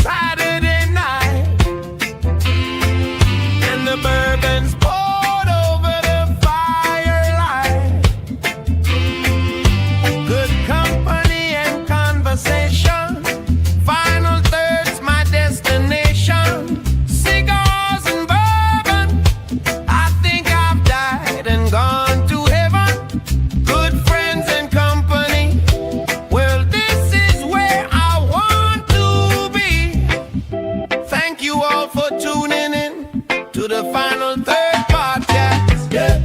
Saturday night, and the bourbon's poured over the firelight. Good company and conversation. Final third's my destination. Cigars and bourbon. I think I've died and gone to heaven. Good friends and company. Well, this is where I want to be. Thank you all for tuning in to the Final Third podcast. Yeah.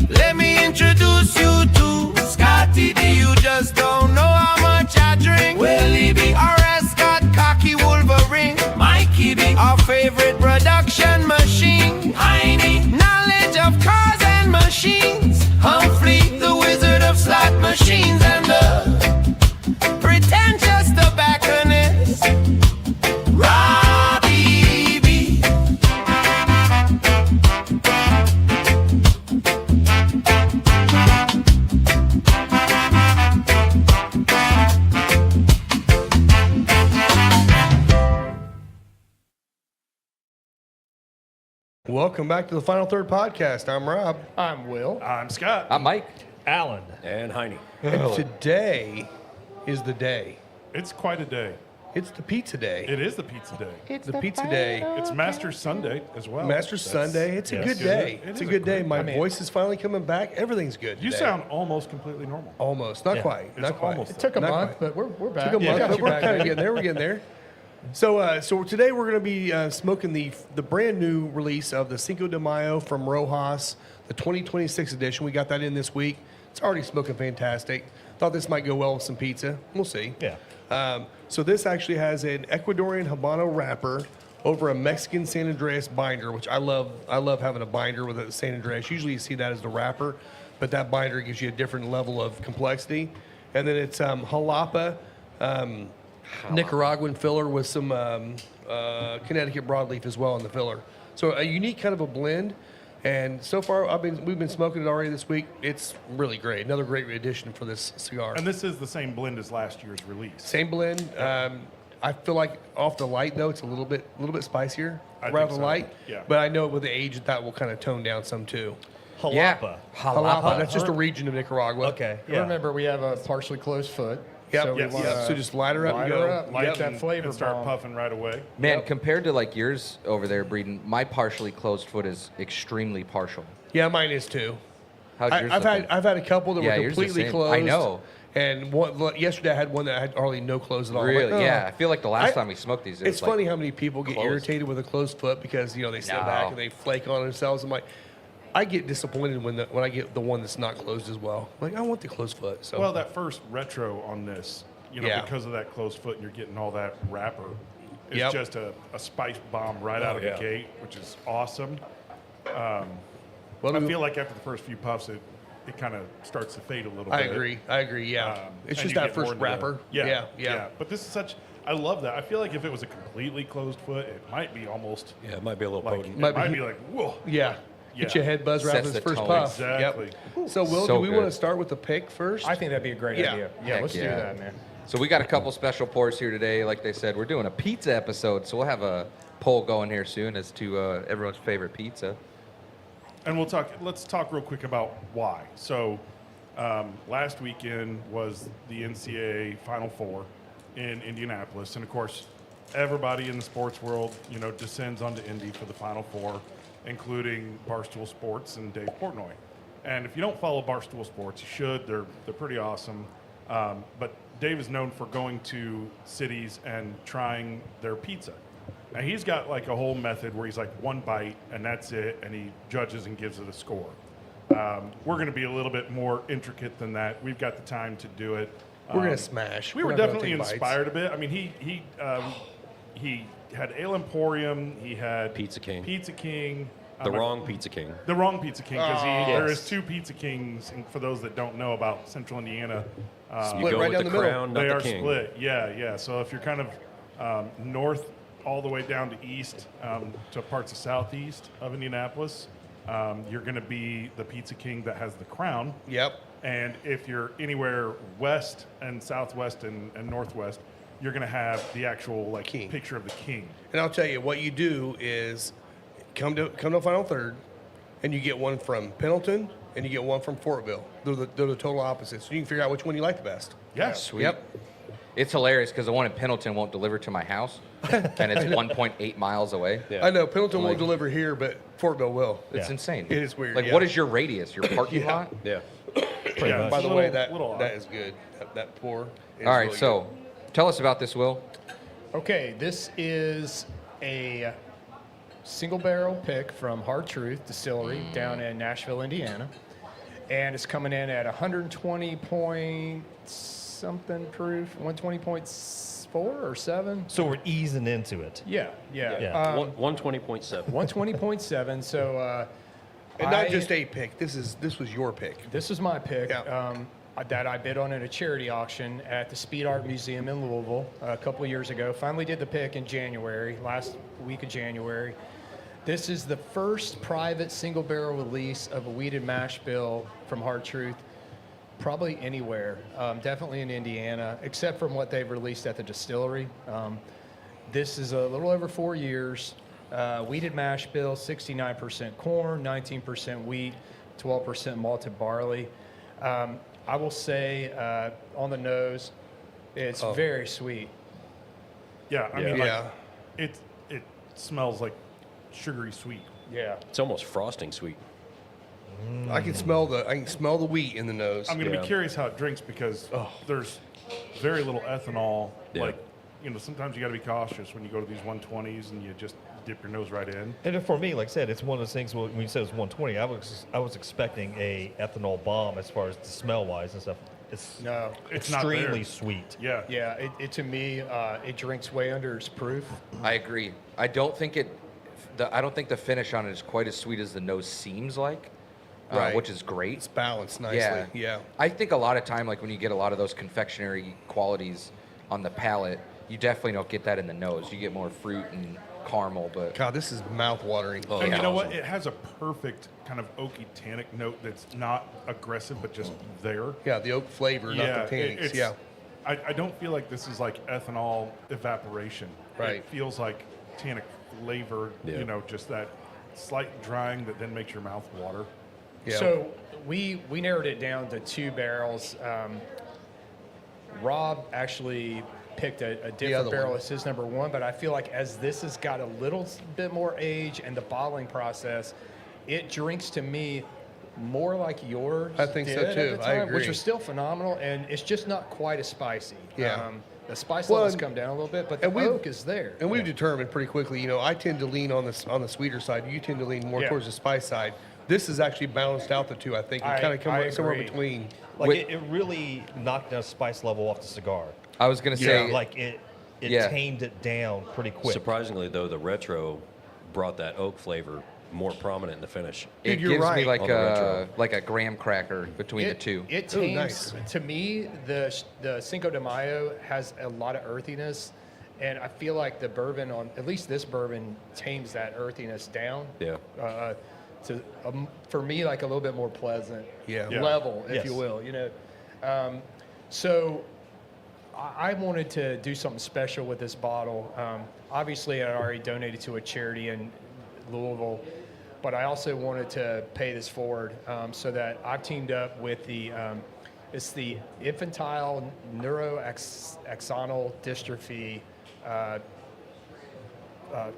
Let me introduce you to Scotty D. You just don't know how much I drink. Willie B. Our Scott Cocky Wolverine. Mikey B. Our favorite production machine. Heine. Knowledge of cars and machines. Humphrey, the wizard of slot machines. And the pretentious tobacconist. Robbie B. Welcome back to the Final Third podcast. I'm Rob. I'm Will. I'm Scott. I'm Mike. Alan. And Heine. And today is the day. It's quite a day. It's the pizza day. It is the pizza day. It's the pizza day. It's Master's Sunday as well. Master's Sunday. It's a good day. It's a good day. My voice is finally coming back. Everything's good You today. sound almost completely normal. Almost. Not quite. It's Not quite. almost It took a Not month, quite. but we're back. Took a month, Got but you we're back kind of in. getting there. We're getting there. So today we're going to be smoking the brand new release of the Cinco de Mayo from Rojas, the 2026 edition. We got that in this week. It's already smoking fantastic. Thought this might go well with some pizza. We'll see. Yeah. So this actually has an Ecuadorian Habano wrapper over a Mexican San Andreas binder, which I love. I love having a binder with a San Andreas. Usually you see that as the wrapper, but that binder gives you a different level of complexity. And then it's jalapa. Nicaraguan filler with some Connecticut broadleaf as well in the filler. So a unique kind of a blend. And so far, we've been smoking it already this week. It's really great. Another great addition for this cigar. And this is the same blend as last year's release. Same blend. I feel like off the light though, it's a little bit spiicier. I Right off think the so. light. Yeah. But I know with the age that will kind of tone down some too. Jalapa. Jalapa. That's just a region of Nicaragua. Okay. Yeah. Remember, we have a partially closed foot. Yep. So, we Yes. wanna Yep. So just light her up and light go. her up, light Yep. that flavor and start bomb. puffing right away. Man, compared to like yours over there, Breeden, my partially closed foot is extremely partial. Yeah, mine is too. How's yours I've looking? had a couple that Yeah, were yours the completely same. closed. I know. And yesterday I had one that had hardly no close at all. I'm Really? like, Yeah. I feel like the last I- time we smoked these, it It's was funny like, how many people get closed. irritated with a closed foot because they sit No. back and they flake on themselves. I'm like, I get disappointed when I get the one that's not closed as well. Like I want the closed foot. So Well, that first retro on this, Yeah. because of that closed foot and you're getting all that wrapper, is Yep. just a spice bomb right out of yeah. the gate, which is awesome. well, I feel like after the first few puffs, it kind of starts to fade a little I bit. agree. Yeah, it's and just you that get more first into the- wrapper. Yeah. But this is such. I love that. I feel like if it was a completely closed foot, it might be almost. Yeah, it might be a little Like, potent. it Might might be- be like whoa. Yeah. Get your head buzz right Sets after this the first tone. puff. Exactly. Yep. So, Will, So do we want to good. start with the pick first? I think that'd be a great Yeah. idea. Yeah, Heck let's do yeah. that, man. So we got a couple special pours here today. Like they said, we're doing a pizza episode, so we'll have a poll going here soon as to everyone's favorite pizza. And let's talk real quick about why. So last weekend was the NCAA Final Four in Indianapolis. And of course, everybody in the sports world, descends onto Indy for the Final Four, including Barstool Sports and Dave Portnoy. And if you don't follow Barstool Sports, you should. They're pretty awesome. But Dave is known for going to cities and trying their pizza. Now, he's got like a whole method where he's like one bite and that's it, and he judges and gives it a score. We're going to be a little bit more intricate than that. We've got the time to do it. We're gonna smash. We were not gonna definitely take bites. inspired a bit. I mean, he had Ale Emporium. He had Pizza King. Pizza King. The wrong Pizza King. The wrong Pizza King, because there Yes. is two Pizza Kings. And for those that don't know about Central Indiana, You Split go right with down the the middle. crown, not they the are king. split. Yeah. So if you're kind of north all the way down to east to parts of southeast of Indianapolis, you're going to be the Pizza King that has the crown. Yep. And if you're anywhere west and southwest and northwest, you're going to have the actual like King. picture of the king. And I'll tell you what you do is come to final third, and you get one from Pendleton and you get one from Fortville. They're the total opposites. So you can figure out which one you like the best. Yeah. Sweet. Yep. It's hilarious because the one in Pendleton won't deliver to my house, and it's 1.8 miles away. Yeah. I know Pendleton Like- won't deliver here, but Fortville will. It's Yeah. insane. It is weird, Like, yeah. what is your radius? Your parking Yeah. lot? Yeah. Yeah, By it's the a way, little that odd. is good. That pour. Is All right, really so tell us about this, Will. Okay, this is a single barrel pick from Hard Truth Distillery down in Nashville, Indiana. And it's coming in at 120 point something proof, 120.4 or 7. So we're easing into it. Yeah. Yeah. 120.7. 120.7. So And not I- just a pick. This was your pick. This is my pick Yeah. that I bid on at a charity auction at the Speed Art Museum in Louisville a couple of years ago. Finally did the pick in January, last week of January. This is the first private single barrel release of a weeded mash bill from Hard Truth, probably anywhere, definitely in Indiana, except from what they've released at the distillery. This is a little over 4 years. Weeded mash bill, 69% corn, 19% wheat, 12% malted barley. I will say on the nose, it's very sweet. Yeah, I mean, like, Yeah. it smells like sugary sweet. Yeah. It's almost frosting sweet. I can smell the wheat in the nose. I'm going to Yeah. be curious how it drinks because there's very little ethanol. Yeah. Like, sometimes you got to be cautious when you go to these 120s and you just dip your nose right in. And for me, like I said, it's one of those things. When you said it's 120, I was expecting a ethanol bomb as far as the smell wise and stuff. It's No. It's not there. extremely sweet. Yeah. Yeah, it to me, it drinks way under its proof. I agree. I don't think the finish on it is quite as sweet as the nose seems like, Right. which is great. It's balanced nicely. Yeah. I think a lot of time, like when you get a lot of those confectionery qualities on the palate, you definitely don't get that in the nose. You get more fruit and caramel, but God, this is mouth-watering. Oh, And yeah. you know what? It has a perfect kind of oaky tannic note that's not aggressive, but just there. Yeah, the oak flavor, not the tannins. it's- Yeah. I don't feel like this is like ethanol evaporation. Right. It feels like tannic flavor, Yeah. just that slight drying that then makes your mouth water. Yeah. So we narrowed it down to 2 barrels. Rob actually picked a other different barrel one. as his number 1, but I feel like as this has got a little bit more age and the bottling process, it drinks to me more like yours. I think so, did at too. the I time, Which agree. was still phenomenal, and it's just not quite as spicy. Yeah. The spice Well, levels and- come down a little bit, but the and we've- oak is there. And we've determined pretty quickly, I tend to lean on the sweeter side. You tend to lean more Yeah. towards the spice side. This has actually balanced out the two, I think, and I- kind of come I somewhere agree. between. Like With- it really knocked the spice level off the cigar. I was gonna say, Like it Yeah. tamed it down pretty quick. Surprisingly, though, the retro brought that oak flavor more prominent in the finish. it Dude, you're gives me right. like On the retro. a graham cracker between the two. It Ooh, tames, nice. to me, the Cinco de Mayo has a lot of earthiness, and I feel like the bourbon at least this bourbon tames that earthiness down. Yeah. To for me, like a little bit more pleasant Yeah. Yeah. level, if Yes. you will. So I wanted to do something special with this bottle. Obviously, I already donated to a charity in Louisville, but I also wanted to pay this forward so that I've teamed up with it's the Infantile Neuroaxonal Dystrophy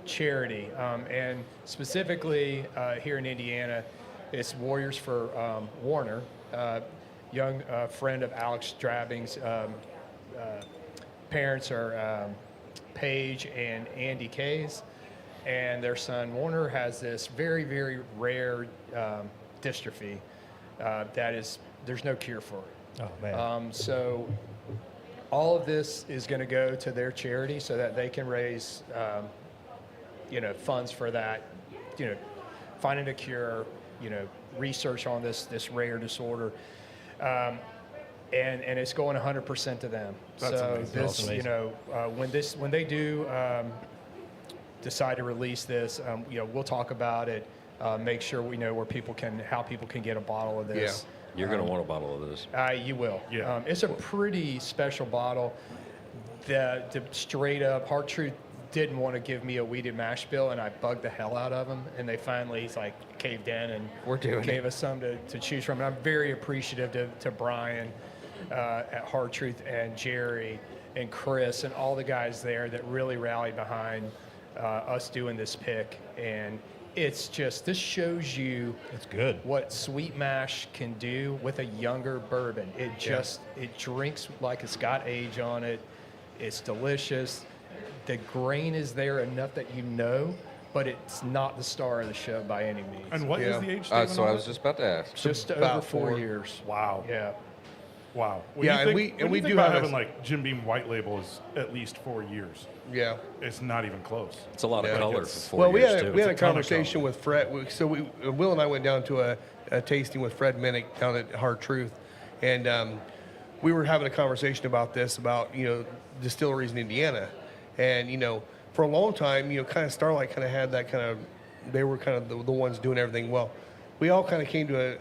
charity, and specifically here in Indiana, it's Warriors for Warner, young friend of Alex Drabbing's. Parents are Paige and Andy Kays, and their son Warner has this very, very rare dystrophy there's no cure for it. Oh man. So all of this is going to go to their charity so that they can raise, funds for that, finding a cure, research on this rare disorder. And it's going 100% to them. That's so amazing. this, That's amazing. when they do decide to release this, we'll talk about it. Make sure we know how people can get a bottle of this. You're going to want a bottle of this. You will. Yeah. It's a pretty special bottle. the straight up Hard Truth didn't want to give me a weeded mash bill, and I bugged the hell out of him, and they finally caved in and We're doing gave us some to choose from. And I'm very appreciative to Brian at Hard Truth and Jerry and Chris and all the guys there that really rallied behind us doing this pick. And it's just, this shows you It's good. what sweet mash can do with a younger bourbon. It just, it drinks like it's got age on it. It's delicious. The grain is there enough that you know, but it's not the star of the show by any means. And what is Yeah. the age statement So on I it? was just about to ask. Just over about 4 4. years. Wow. Yeah. Wow. Yeah, and we when you think do about have a- having like Jim Beam white label is at least 4 years. Yeah. It's not even close. It's a lot Yeah. of color for It's- 4 Well, we years, had too. we had a It's a ton of conversation color. with Fred. So Will and I went down to a tasting with Fred Minnick down at Hard Truth, and we were having a conversation about this, about distilleries in Indiana, and for a long time, kind of Starlight kind of had that kind of, they were kind of the ones doing everything well. We all kind of came to a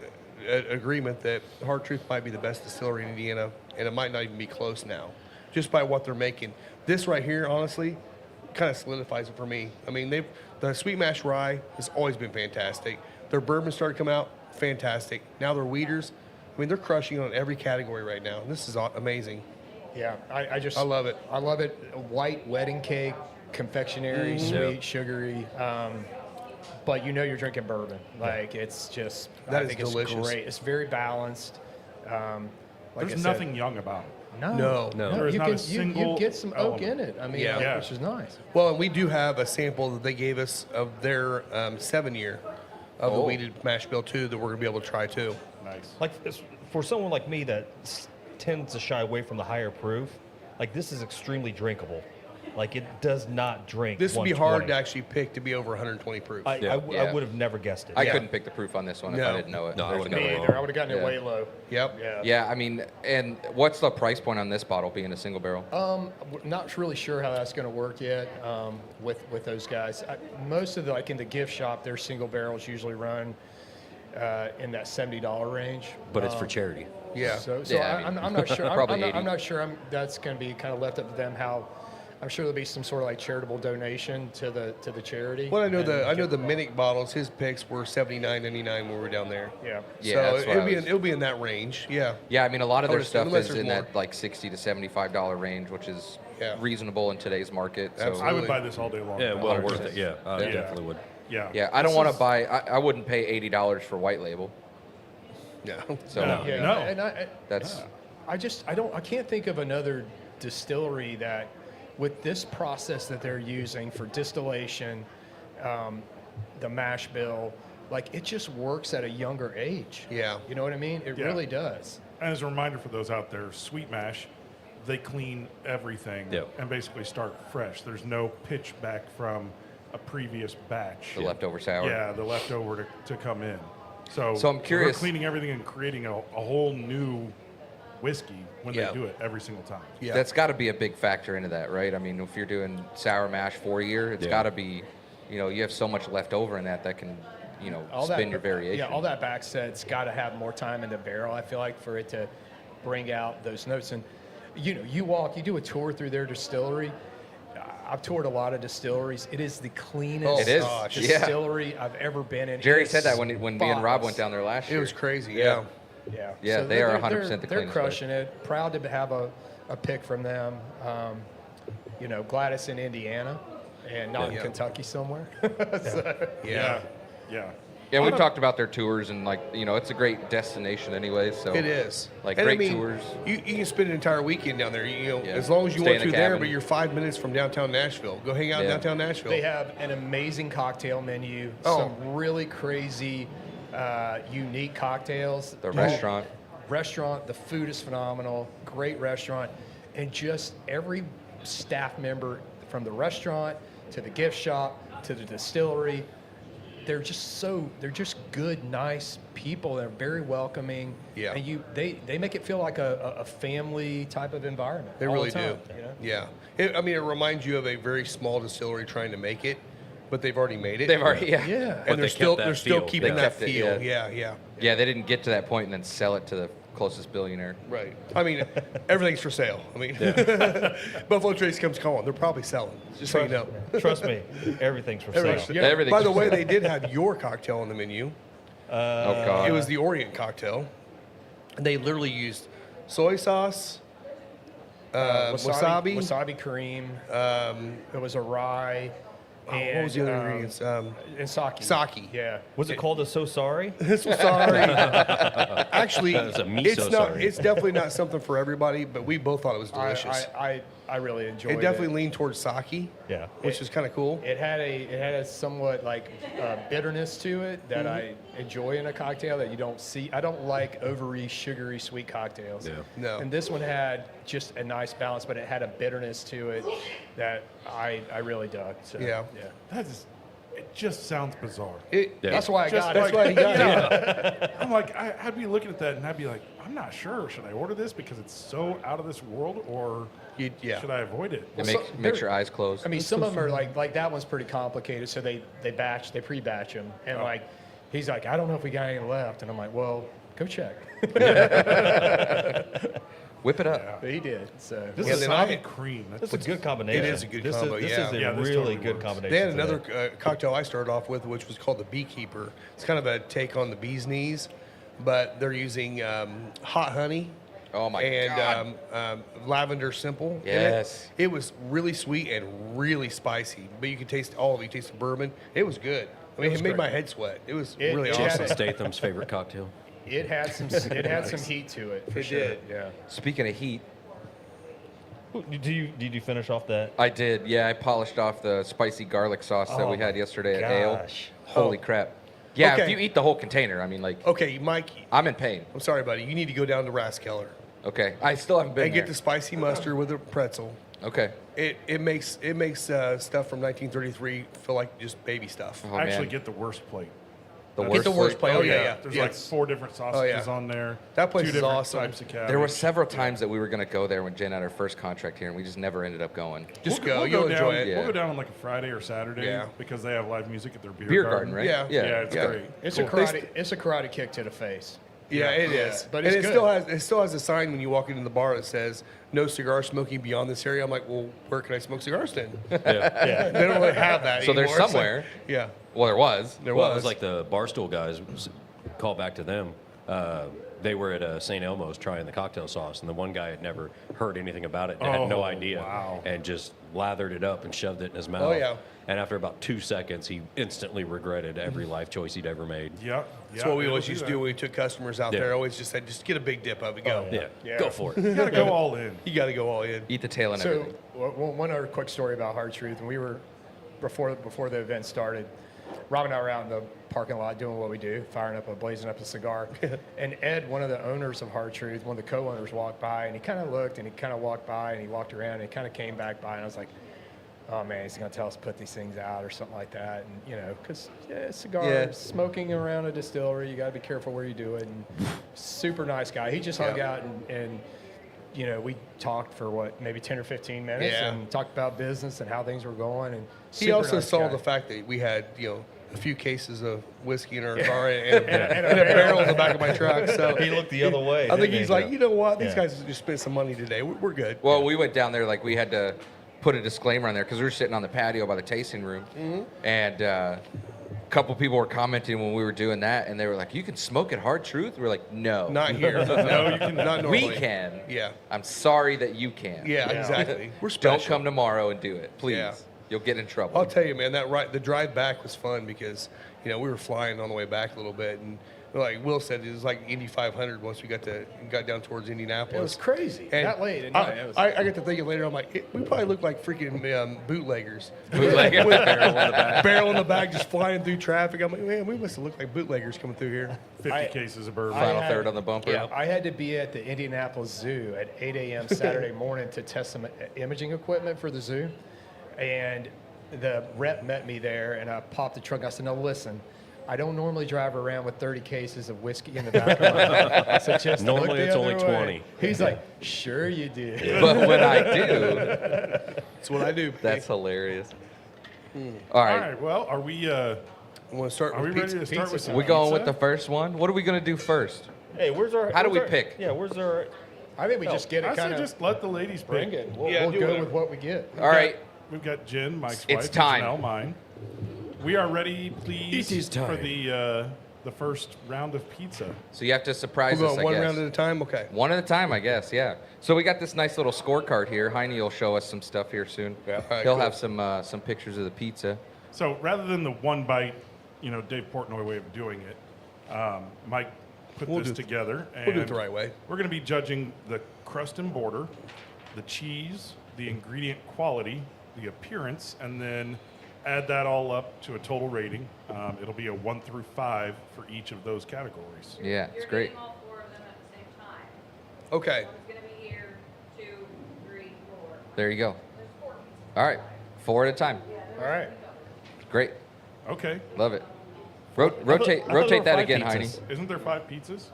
agreement that Hard Truth might be the best distillery in Indiana, and it might not even be close now, just by what they're making. This right here, honestly, kind of solidifies it for me. I mean, the Sweet Mash Rye has always been fantastic. Their bourbon started coming out, fantastic. Now their weeders, I mean, they're crushing on every category right now. This is amazing. Yeah, I love it. I love it. White wedding cake, confectionery, sweet, sugary. But you're drinking bourbon. Like, it's just, That I is think delicious. it's great. It's very balanced. Like I There's said, nothing young about it. No. There is You not can, a single you get some oak element. in it. I mean, Yeah. Yeah. which is nice. Well, and we do have a sample that they gave us of their 7-year of the Oh. weeded mash bill too, that we're gonna be able to try too. Nice. Like for someone like me that tends to shy away from the higher proof, like this is extremely drinkable. Like it does not drink. This would be hard 120. to actually pick to be over 120 proof. I Yeah. would have never guessed it. I couldn't pick the proof on this one if No. I didn't know it. No, I There's wouldn't Me know. either. I would have gotten it Yeah. way low. Yep. Yeah. Yeah, I mean, and what's the price point on this bottle being a single barrel? We're not really sure how that's going to work yet with those guys. Most of in the gift shop, their single barrels usually run in that $70 range. But it's for charity. Yeah. So Yeah, I mean, I'm not sure. probably I'm 80. not sure. That's going to be kind of left up to them. How I'm sure there'll be some sort of like charitable donation to the charity. Well, I know and the Minnick bottles. His picks were $79.99 when we were down there. Yeah. Yeah, so that's what I was- it'll be in that range. Yeah. Yeah, I mean, a lot of I their would assume, stuff unless is there's in more. that like $60 to $75 range, which is Yeah. reasonable in today's market. So, Absolutely. I would buy this all day long. Yeah, well 100%. worth it. Yeah, I Yeah. definitely would. Yeah. yeah, I don't This want is- to buy. I wouldn't pay $80 for white label. Yeah. So No. Yeah. No. And that's I can't think of another distillery that, with this process that they're using for distillation, the mash bill, like it just works at a younger age. Yeah. You know what I mean? It Yeah. really does. And as a reminder for those out there, Sweet Mash, they clean everything Yep. and basically start fresh. There's no pitch back from a previous batch. the leftover sour. Yeah, the leftover to come in. So I'm curious- They're cleaning everything and creating a whole new whiskey when Yeah. they do it every single time. Yeah. That's got to be a big factor into that, right? I mean, if you're doing sour mash 4-year, it's Yeah. got to be, you have so much left over in that can, spin your variation. Yeah, all that backset's got to have more time in the barrel, I feel like, for it to bring out those notes. And, you do a tour through their distillery. I've toured a lot of distilleries. It is the cleanest It is, yeah. distillery I've ever been in. Jerry It said is that when me and Rob went spotless. down there last It year. was crazy. Yeah. Yeah, Yeah, they they're- are 100% the They're cleanest crushing it. Proud to have a pick from them. Glad it's in Indiana and not in Yeah. Kentucky somewhere. Yeah. Yeah. Yeah, we've talked about their tours and it's a great destination anyway. So It is. Like And great I mean, tours. You can spend an entire weekend down there. Yeah. As long as you Stay want in a to there, cabin. but you're 5 minutes from downtown Nashville. Go hang out in Yeah. downtown Nashville. They have an amazing cocktail menu. Oh. Some really crazy, unique cocktails. The restaurant. The food is phenomenal. Great restaurant, and just every staff member from the restaurant to the gift shop to the distillery, they're just good, nice people. They're very welcoming. Yeah. And they make it feel like a family type of environment. They all really the time, do. you know? Yeah. It reminds you of a very small distillery trying to make it, but they've already made it. They've already, yeah. Yeah. And But they're they still kept that they're still feel. keeping They that kept it, feel. yeah. Yeah. Yeah, they didn't get to that point and then sell it to the closest billionaire. Right. I mean, everything's for sale. I mean, Buffalo Trace comes calling. They're probably selling. Just so you know. Trust me, everything's for sale. Everything. Everything's By the for way, sale. they did have your cocktail on the menu. Oh God. It was the Orient cocktail. And they literally used soy sauce, wasabi. wasabi cream. It was a rye. And, what was the other ingredients? And sake. Sake. Yeah. Was it called a So Sorry? This was sorry. Actually, That was a miso it's not. sorry. It's definitely not something for everybody. But we both thought it was delicious. I really enjoyed it. It definitely leaned towards sake, Yeah. which is kind of cool. It had a somewhat like bitterness to it that I enjoy in a cocktail that you don't see. I don't like overly sugary sweet cocktails. Yeah. No. And this one had just a nice balance, but it had a bitterness to it that I really dug. So, Yeah. It just sounds bizarre. That's why I Just got That's it. why he got it. I'm like, I'd be looking at that and I'd be like, I'm not sure. Should I order this because it's so out of this world, or Yeah. should I avoid it? It so makes there- your eyes close. I mean, some of them are like that one's pretty complicated. So they pre-batch them, and like he's like, I don't know if we got any left, and I'm like, well, go check. Whip it up. But he did. So This Yeah, is then wasabi I- cream. That's a good combination. It is a good This combo, This yeah. is a Yeah, this really totally good works. combination. They had today. another cocktail I started off with, which was called the Beekeeper. It's kind of a take on the bee's knees, but they're using hot honey. Oh my and God. lavender simple. in it. Yes. It was really sweet and really spicy, but you could taste all of it. You taste the bourbon. It was good. I mean, it, was made great. my head sweat. It was It- really it awesome. had Jason Statham's favorite cocktail. it had some heat to it. For It sure. did. Yeah. Speaking of heat, Did you finish off that? I did. Yeah, I polished off the spicy garlic sauce that Oh we had my yesterday at Ale. gosh. Holy Oh. crap. Yeah, if Okay. you eat the whole container, I mean, like, Okay, Mike, I'm in pain. I'm sorry, buddy. You need to go down to Rathskeller Okay. I still haven't been and get there. the spicy mustard with a pretzel. Okay. It makes stuff from 1933 feel like just baby stuff. Oh, Actually, man. get the worst plate. The Get worst the worst plate. Oh yeah. There's Yeah. like 4 different sausages yeah. on there. That place 2 is different awesome. types of cabbage. There were several times that we were going to go there when Jen had her first contract here, and we just never ended up going. Just We'll go. You'll down, enjoy it. Yeah. We'll go down on like a Friday or Saturday Yeah. because they have live music at their Beer garden, right? Yeah. Yeah, Yeah, it's great. It's Cool. a karate. It's a karate kick to the face. Yeah, it is. Yeah, but and it's it good. still has a sign when you walk into the bar that says no cigar smoking beyond this area. I'm like, well, where can I smoke cigars then? Yeah. They don't really have that So there's anymore. It's somewhere. like- yeah, Well, there was. there Well, was. it was like the Barstool guys. Call back to them. They were at St. Elmo's trying the cocktail sauce, and the one guy had never heard anything about it and had no Oh, idea, wow. and just lathered it up and shoved it in his mouth. Oh, yeah. And after about 2 seconds, he instantly regretted every life choice he'd ever made. Yeah. That's what we always used to do when we took customers out Yeah. there. Always just said, just get a big dip of it. Go. Yeah, Yeah. go for it. You got to go all in. You got to go all in. Eat the tail and So everything. one other quick story about Hard Truth. When we were before the event started, Rob and I were out in the parking lot doing what we do, blazing up a cigar. And Ed, one of the owners of Hard Truth, one of the co-owners, walked by, and he kind of looked, and he kind of walked by, and he walked around, and he kind of came back by, and I was like, oh man, he's gonna tell us to put these things out or something like that, and you know, because cigars, Yeah. smoking around a distillery, you got to be careful where you do it. And super nice guy. He just hung Yeah. out and you know, we talked for what, maybe 10 or 15 minutes Yeah. and talked about business and how things were going. And He super also nice saw guy. the fact that we had, a few cases of whiskey in our car and a barrel in the back of my truck. So He looked the other way. I think didn't he's he? like, you know what? These Yeah. guys just spent some money today. We're good. Well, we went down there, like, we had to put a disclaimer on there because we were sitting on the patio by the tasting room. And a couple people were commenting when we were doing that, and they were like, you can smoke at Hard Truth? We were like, no. Not here. No, you can not normally. We can. Yeah. I'm sorry that you can. Yeah, exactly. We're special. Don't come tomorrow and do it, please. Yeah. You'll get in trouble. I'll tell you, man, the drive back was fun because, we were flying on the way back a little bit, and like Will said, it was like Indy 500 once we got down towards Indianapolis. It was crazy. And That late at night. It was- I got to thinking later, I'm like, we probably look like freaking bootleggers. Bootlegger. With barrel in the back, just flying through traffic. I'm like, man, we must have looked like bootleggers coming through here. 50 cases of bourbon. Final had- third on the bumper. Yeah, I had to be at the Indianapolis Zoo at 8 a.m. Saturday morning to test some imaging equipment for the zoo. And the rep met me there, and I popped the trunk. I said, no, listen, I don't normally drive around with 30 cases of whiskey in the back of my car. So just look Normally the it's other only way. 20. He's like, sure you do. But when I do, That's what I do. that's hilarious. All All right. right. Well, are we I want to start are we with ready pizza. to start with some We going with pizza? the first one? What are we going to do first? Hey, where's our? How do where's we our- pick? Yeah, where's our? I think we just get I it kind say of just let the ladies bring pick. it. We'll, Yeah, we'll do go whatever. with what we get. All right. We've got Jen, Mike's It's wife, and time. Janelle, mine. We are ready, please, It is for time. the first round of pizza. So you have to surprise We're us, going I one guess. round at a time. Okay. One at a time, I guess, yeah. So we got this nice little scorecard here. Heine will show us some stuff here soon. Yeah. All right, He'll cool. have some pictures of the pizza. So rather than the one bite, Dave Portnoy way of doing it, Mike put We'll this do it- together. And We'll do it the right way. We're going to be judging the crust and border, the cheese, the ingredient quality, the appearance, and then add that all up to a total rating. It'll be a 1 through 5 for each of those categories. Yeah, it's You're great. getting all four of them at the same time. Okay. One's gonna be here, 2, 3, 4. There you go. There's 4 pieces. All right, 4 at a time. All right. Great, Okay. love it. I thought Rotate there were that 5 again, Heine. pizzas. Isn't there 5 pizzas?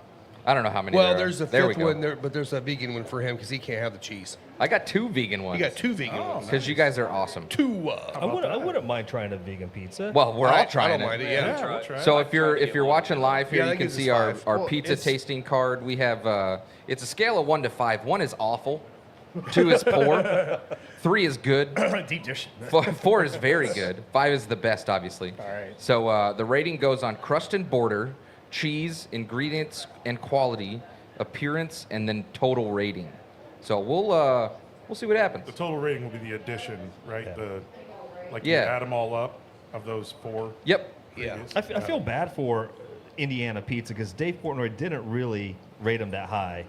I don't know how many. Well, there are. there's a There we fifth go. one there, but there's a vegan one for him because he can't have the cheese. I got 2 vegan ones. You got 2 vegan Oh, ones. Because you guys are awesome. 2. I wouldn't mind trying a vegan pizza. Well, we're all trying I don't it. mind it. Yeah. we'll try it. So if you're watching live here, Yeah, you that can gives see us our, 5. our Well, pizza it's- tasting card. We have it's a scale of 1 to 5. 1 is awful, 2 is poor, 3 is good, Deep dish. 4 is very good, 5 is the best, obviously. All right. So the rating goes on crust and border, cheese, ingredients and quality, appearance, and then total rating. So we'll see what happens. The total rating will be the addition, right? Yeah. You Yeah. add them all up of those 4. Yep. Yeah. previous. I feel bad for Indiana pizza because Dave Portnoy didn't really rate them that high.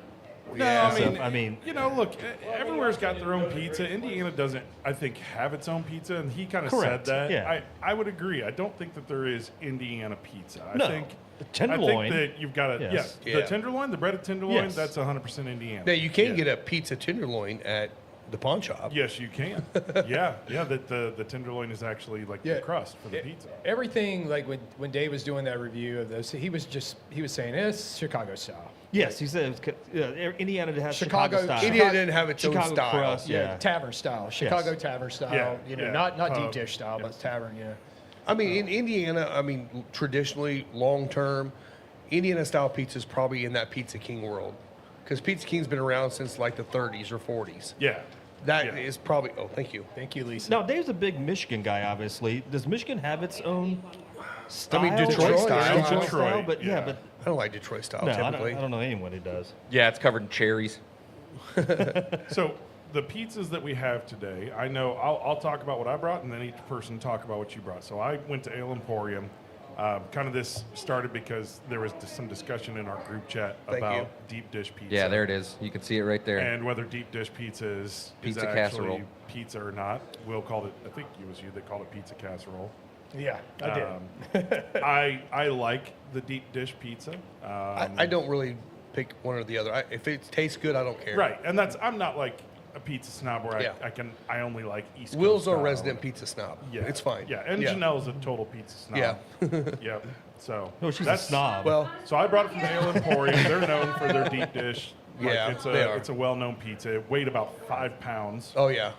No, Yeah. I mean, look, everywhere's got their own pizza. Indiana doesn't, I think, have its own pizza, and he kind of said Correct, that. yeah. I would agree. I don't think that there is Indiana pizza. No, I think the tenderloin. I think that you've got to, Yes. the Yeah. tenderloin, the breaded tenderloin, Yes. that's 100% Indiana. Now you can Yeah. get a pizza tenderloin at the pawn shop. Yes, you can. yeah. That the tenderloin is actually like Yeah. the crust for the Yeah. pizza. Everything, like when Dave was doing that review of those, he was saying it's Chicago style. yes, he said Indiana has Chicago- Chicago style. Indiana didn't have its own Chicago style. crust, Yeah, tavern style, Chicago Yes. tavern style. Yeah, Not deep pub, dish style, but tavern. I mean, in Indiana, traditionally, long term, Indiana style pizza is probably in that Pizza King world, because Pizza King's been around since like the 30s or 40s. Yeah. That is Yeah. probably. Oh, thank you. Thank you, Lisa. Now, Dave's a big Michigan guy, obviously. Does Michigan have its own style? Detroit style. Detroit Detroit, but yeah. but I don't like Detroit style no, I typically. don't know anyone who does. Yeah, it's covered in cherries. So the pizzas that we have today, I know I'll talk about what I brought, and then each person talk about what you brought. So I went to Ale Emporium. Kind of this started because there was some discussion in our group chat Thank about you. deep dish pizza. Yeah, there it is. You can see it right there. And whether deep dish pizza is Pizza actually casserole. pizza or not. Will called it. I think it was you that called it pizza casserole. Yeah, I did. I like the deep dish pizza. I don't really pick one or the other. If it tastes good, I don't care. Right, and I'm not like a pizza snob where Yeah. I only like East Coast Will's our style. resident pizza snob. Yeah, It's fine. Yeah, and Janelle's a total pizza snob. Yeah. Yep. So No, she's a that's snob. Well, So I brought it from the Ale Emporium. They're known for their deep dish. Yeah, they are. It's a well-known pizza. It weighed about 5 pounds oh yeah.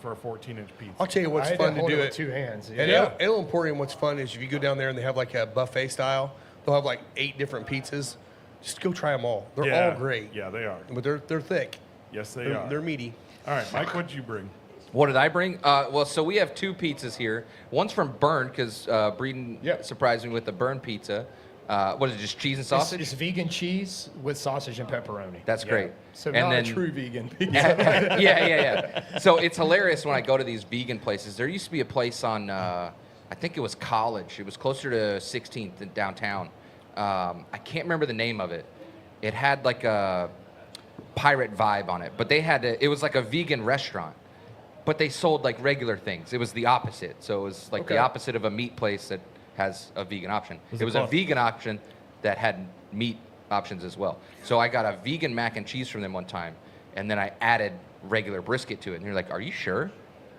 for a 14-inch pizza. I'll tell you what's I had fun to hold do it it. with 2 hands. At Ale Emporium, what's fun is if you go down there and they have like a buffet style, they'll have like 8 different pizzas. Just go try them all. They're Yeah, all great. Yeah, they are. But they're thick. Yes, they They're, are. they're meaty. All right, Mike, what'd you bring? What did I bring? Well, so we have 2 pizzas here. One's from Burn, because Breeden Yep. surprised me with the Burn pizza. What is it, just cheese and It's, sausage? it's vegan cheese with sausage and pepperoni. That's great. So And not then- a true vegan pizza. yeah. So it's hilarious when I go to these vegan places. There used to be a place on, I think it was College. It was closer to 16th in downtown. I can't remember the name of it. It had like a pirate vibe on it, but it was like a vegan restaurant, but they sold like regular things. It was the opposite. So it was like the Okay. opposite of a meat place that has a vegan option. Was It it was a called- vegan option that had meat options as well. So I got a vegan mac and cheese from them one time, and then I added regular brisket to it. And they're like, "Are you sure?"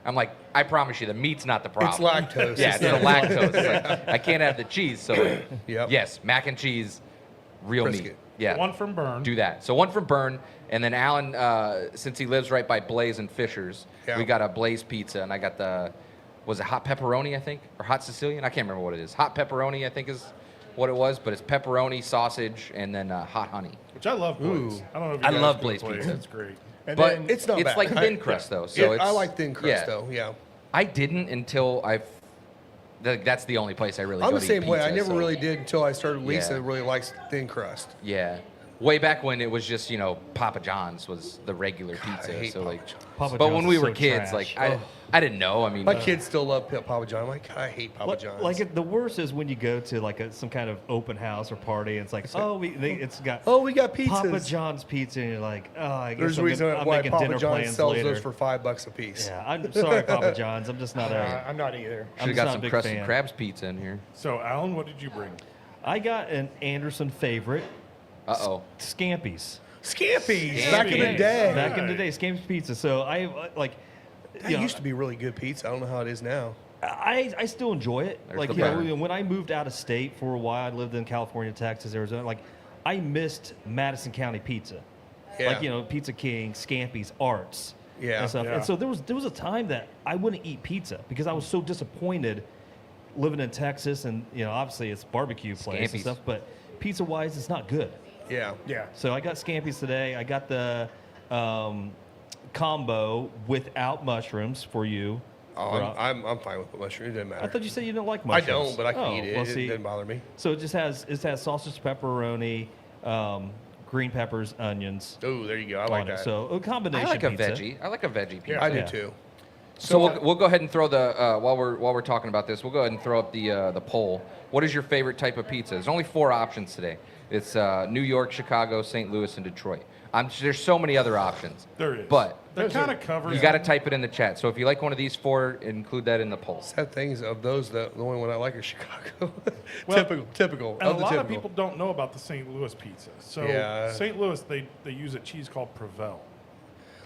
I'm like, "I promise you, the meat's not the problem." It's lactose. Yeah, it's the lactose. It's like, I can't have the cheese. So Yep. yes, mac and cheese, real meat. Brisket. Yeah, One from Burn. do that. So one from Burn, and then Alan, since he lives right by Blaze and Fisher's, Yeah. we got a Blaze pizza, and I got was it hot pepperoni, I think, or hot Sicilian? I can't remember what it is. Hot pepperoni, I think, is what it was, but it's pepperoni, sausage, and then hot honey. Which I love Blaze. Ooh. I don't know if you I guys love do Blaze Blaze. pizza. It's great. And But then, It's not it's bad. like thin crust though, so Yeah, it's, I like thin crust yeah. though. Yeah. I didn't until that's the only place I really I'm go the to eat same way. I pizza, never so- really did until I started. Lisa Yeah. really likes thin crust. Yeah. Way back when it was just, Papa John's was the regular I pizza. hate So Papa like, John's. Papa but John's when we is were so kids, trash. like I didn't know. I mean, My kids still love Papa John. I'm like, I hate Papa John's. Like the worst is when you go to like some kind of open house or party, and it's like, it's got we got pizzas. Papa John's pizza, and you're like, oh, I guess There's a I'm, reason I'm why making Papa dinner John's plans sells later. those for $5 a piece. Yeah, I'm sorry, Papa John's. I'm just not I'm not either. I'm should have just got not a some big crusted fan. crabs pizza in here. So, Alan, what did you bring? I got an Anderson favorite, Uh-oh. Scampi's. Scampi's, back in the day. Back in the day, Scampi's Pizza. So I like. That used to be really good pizza. I don't know how it is now. I still enjoy it. There's Like the you know, burn. when I moved out of state for a while, I lived in California, Texas, Arizona. Like I missed Madison County pizza. Yeah. Like Pizza King, Scampi's, Arts. Yeah. And stuff. Yeah. And so there was a time that I wouldn't eat pizza because I was so disappointed living in Texas, and obviously it's barbecue place and Scampi's. stuff, but pizza wise, it's not good. Yeah. Yeah. So I got Scampi's today. I got the combo without mushrooms for you. Oh, I'm fine with the mushroom. It doesn't matter. I thought you said you didn't like I mushrooms. don't, but I can eat it. Well, It see, doesn't bother me. so it has sausage, pepperoni, green peppers, onions. Oh, there you go. I on like it. that. So a combination I like a pizza. veggie. I like a veggie pizza. I do Yeah. too. So we'll go ahead and throw the while we're talking about this, we'll go ahead and throw up the poll. What is your favorite type of pizza? There's only 4 options today. It's New York, Chicago, St. Louis, and Detroit. There's so many other options. There is. But that kind of covers. you got to type it in the chat. So if you like one of these 4, include that in the poll. Sad things of those, the only one I like is Chicago. Well, typical. And Of a the lot typical. of people don't know about the St. Louis pizza. So Yeah. St. Louis, they use a cheese called Provel,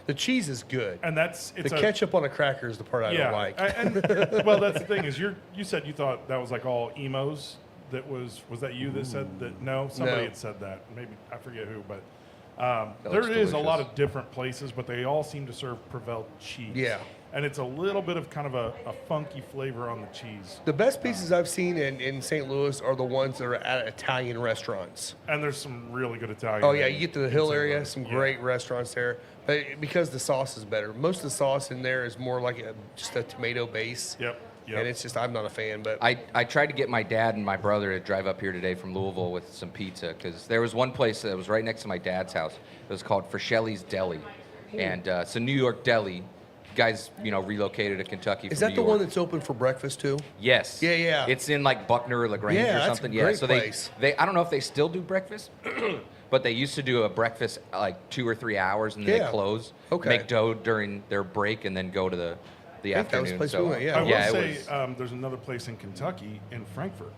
The cheese is good. and it's The ketchup on a cracker is the part I yeah. don't like. And well, that's the thing is you said you thought that was like all emos. That was that you that said that? No, somebody No. had said that. Maybe I forget who, but That there looks is a lot delicious. of different places, but they all seem to serve Provel cheese. Yeah. and it's a little bit of kind of a funky flavor on the cheese. The best pizzas I've seen in St. Louis are the ones that are at Italian restaurants. And there's some really good Italian. Oh yeah, in- you get to the in hill St. area, Louis. some Yeah. great restaurants there. But because the sauce is better, most of the sauce in there is more like just a tomato base. Yep. Yep. And it's just I'm not a fan, but I tried to get my dad and my brother to drive up here today from Louisville with some pizza because there was one place that was right next to my dad's house. It was called Frischelli's Deli, and it's a New York deli. Guys, relocated to Kentucky. is from that New the one York. that's open for breakfast too? Yes. Yeah, yeah. It's in like Buckner or LaGrange Yeah, or that's a something. great yeah. So place. they I don't know if they still do breakfast, but they used to do a breakfast like 2 or 3 hours and then Yeah. they close. Okay. Make dough during their break and then go to the I think that was afternoon. the place so we went, yeah. I will yeah, say it was. there's another place in Kentucky, in Frankfurt,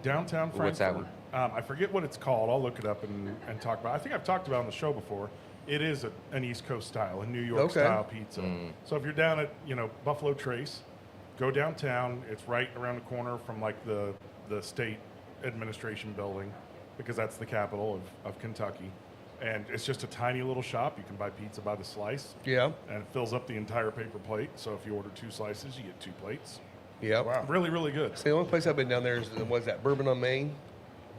downtown Frankfurt. What's that one? I forget what it's called. I'll look it up and talk about it. I think I've talked about it on the show before. It is an East Coast style, a New York Okay. style pizza. So if you're down at Buffalo Trace, go downtown. It's right around the corner from like the state administration building, because that's the capital of Kentucky. And it's just a tiny little shop. You can buy pizza by the slice. Yeah. And it fills up the entire paper plate. So if you order 2 slices, you get 2 plates. Yeah. Really, really good. See, the only place I've been down there was that Bourbon on Main.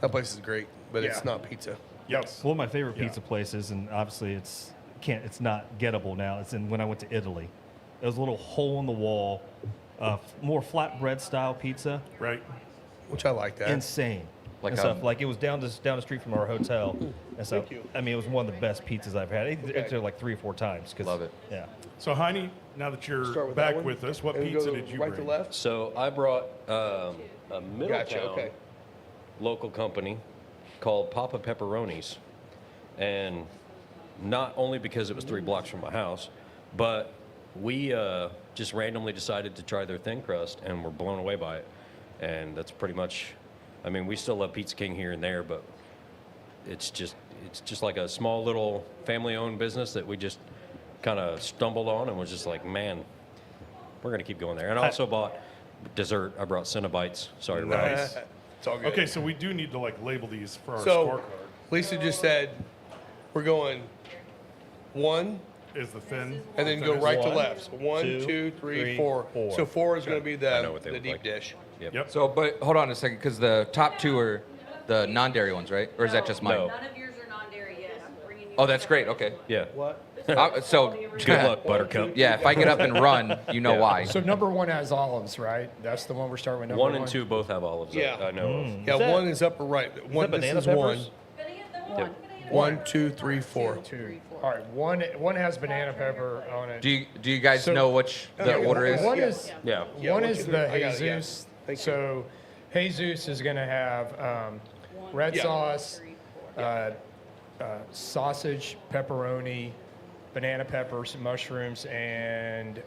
That place is great, but Yeah. it's not pizza. Yes. One of my favorite Yeah. pizza places, and obviously it's not gettable now. It's when I went to Italy. It was a little hole in the wall, more flatbread style pizza. Right. Which I like that. Insane. Like and stuff. a- Like it was down the street from our hotel. And so, Thank you. I mean, it was one of the best pizzas I've had. It's there like 3 or 4 times. Love it. Yeah. So, Heine, now that you're Start with that back one, with us, what and pizza go did you right bring? to left? So I brought a Middletown Gotcha. Okay. local company called Papa Pepperoni's, and not only because it was 3 blocks from my house, but we just randomly decided to try their thin crust, and were blown away by it. And that's pretty much. I mean, we still love Pizza King here and there, but it's just like a small little family-owned business that we just kind of stumbled on and was just like, man, we're gonna keep going there. And I also bought dessert. I brought Cinnabites. Sorry, Rob. Nice. It's all good. Okay, so we do need to label these for our So scorecard. Lisa just said we're going 1, is the thin. And then go right to One, left. So 1, two, 2, 3, three, 4. four. So 4 is going to be I know what they the look deep like. dish. Yep. So, but hold on a second, because the top two are the non-dairy ones, right? Or is that just mine? No. None of yours are non-dairy yet. I'm bringing you. Oh, that's great. Okay. Yeah. What? So Good luck, Buttercup. Yeah, if I get up and run, you know Yeah. why. So number 1 has olives, right? That's the one we're starting with. Number 1 and 2 both have olives. Yeah. I know of. Yeah, Is that- 1 is upper right. One, that this banana is 1. peppers? Banana, the Yep. banana. 1, 2, 3, 4. 2. All right. One has banana pepper on it. Do you guys So- know which the order is? One is Yeah. Yeah, one 1, is 2, the 3. I got it, yeah. Jesus. Thank you. So Jesus is going to have red Yeah. sauce, sausage, pepperoni, banana peppers, mushrooms, and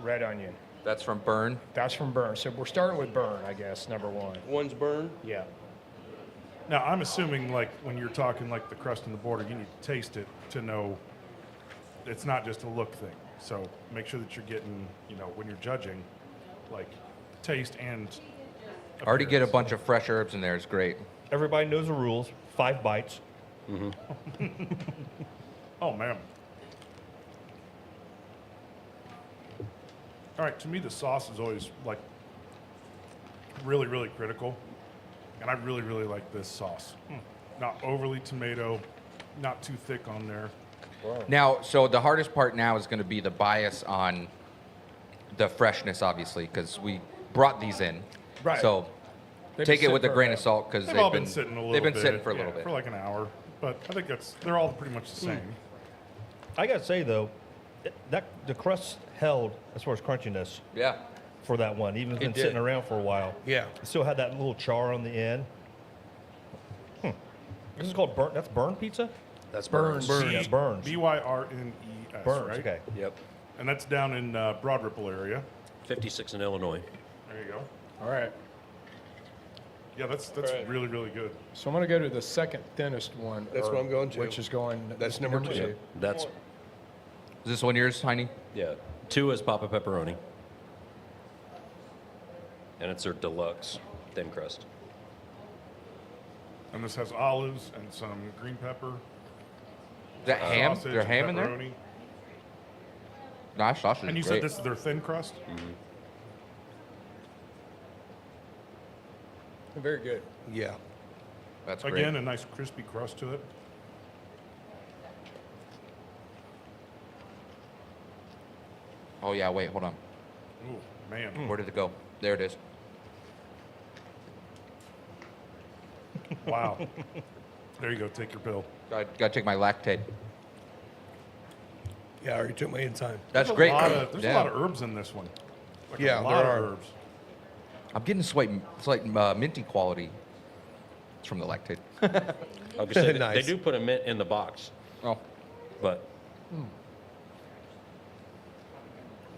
red onion. That's from Burn. That's from Burn. So we're starting with Burn, I guess, number 1. 1's burned. Yeah. Now, I'm assuming, like, when you're talking like the crust and the border, you need to taste it to know it's not just a look thing. So make sure that you're getting, when you're judging, like, taste and Already get a appearance. bunch of fresh herbs in there. It's great. Everybody knows the rules. 5 bites. Oh, man. All right, to me, the sauce is always, like, really, really critical. And I really, really like this sauce. Not overly tomato, not too thick on there. Now, so the hardest part now is going to be the bias on the freshness, obviously, because we brought these in. Right. So They've take been it with a sitting for grain a of salt because They've all been sitting a little bit. They've been sitting for a yeah, little bit. for like an hour. But I think they're all pretty much the same. I gotta say though, that the crust held as far as crunchiness Yeah. for that one, even if it's been did. sitting around for a while. Yeah. It still had that little char on the end. This is called burn. That's burn pizza. That's Burns. Yeah, Burns. BYRNES, Burns. right? Okay. Yep. And that's down in Broad Ripple area. 56 in Illinois. There you go. All right. Yeah, that's right. really, really good. So I'm going to go to the second thinnest one. That's what I'm going to. Which is going. That's number 2. That's, Is this one yours, Heine? yeah. 2 is Papa Pepperoni. And it's their deluxe thin crust. And this has olives and some green pepper. Is that ham? Sausage, There's ham in there? pepperoni. Nice sausage. And you is great. said this is their thin crust? Very good. Yeah. That's great. Again, a nice crispy crust to it. Oh yeah. Wait. Hold on. Ooh, man. Where did it go? There it is. Wow. There you go. Take your pill. Gotta take my lactate. Yeah, I already took my enzyme. That's There's great. There's Yeah. a lot of herbs in this one. Like Yeah, a lot there of are. herbs. I'm getting slight minty quality. It's from the lactate. I was gonna say, Nice. they do put a mint in the box, Oh. but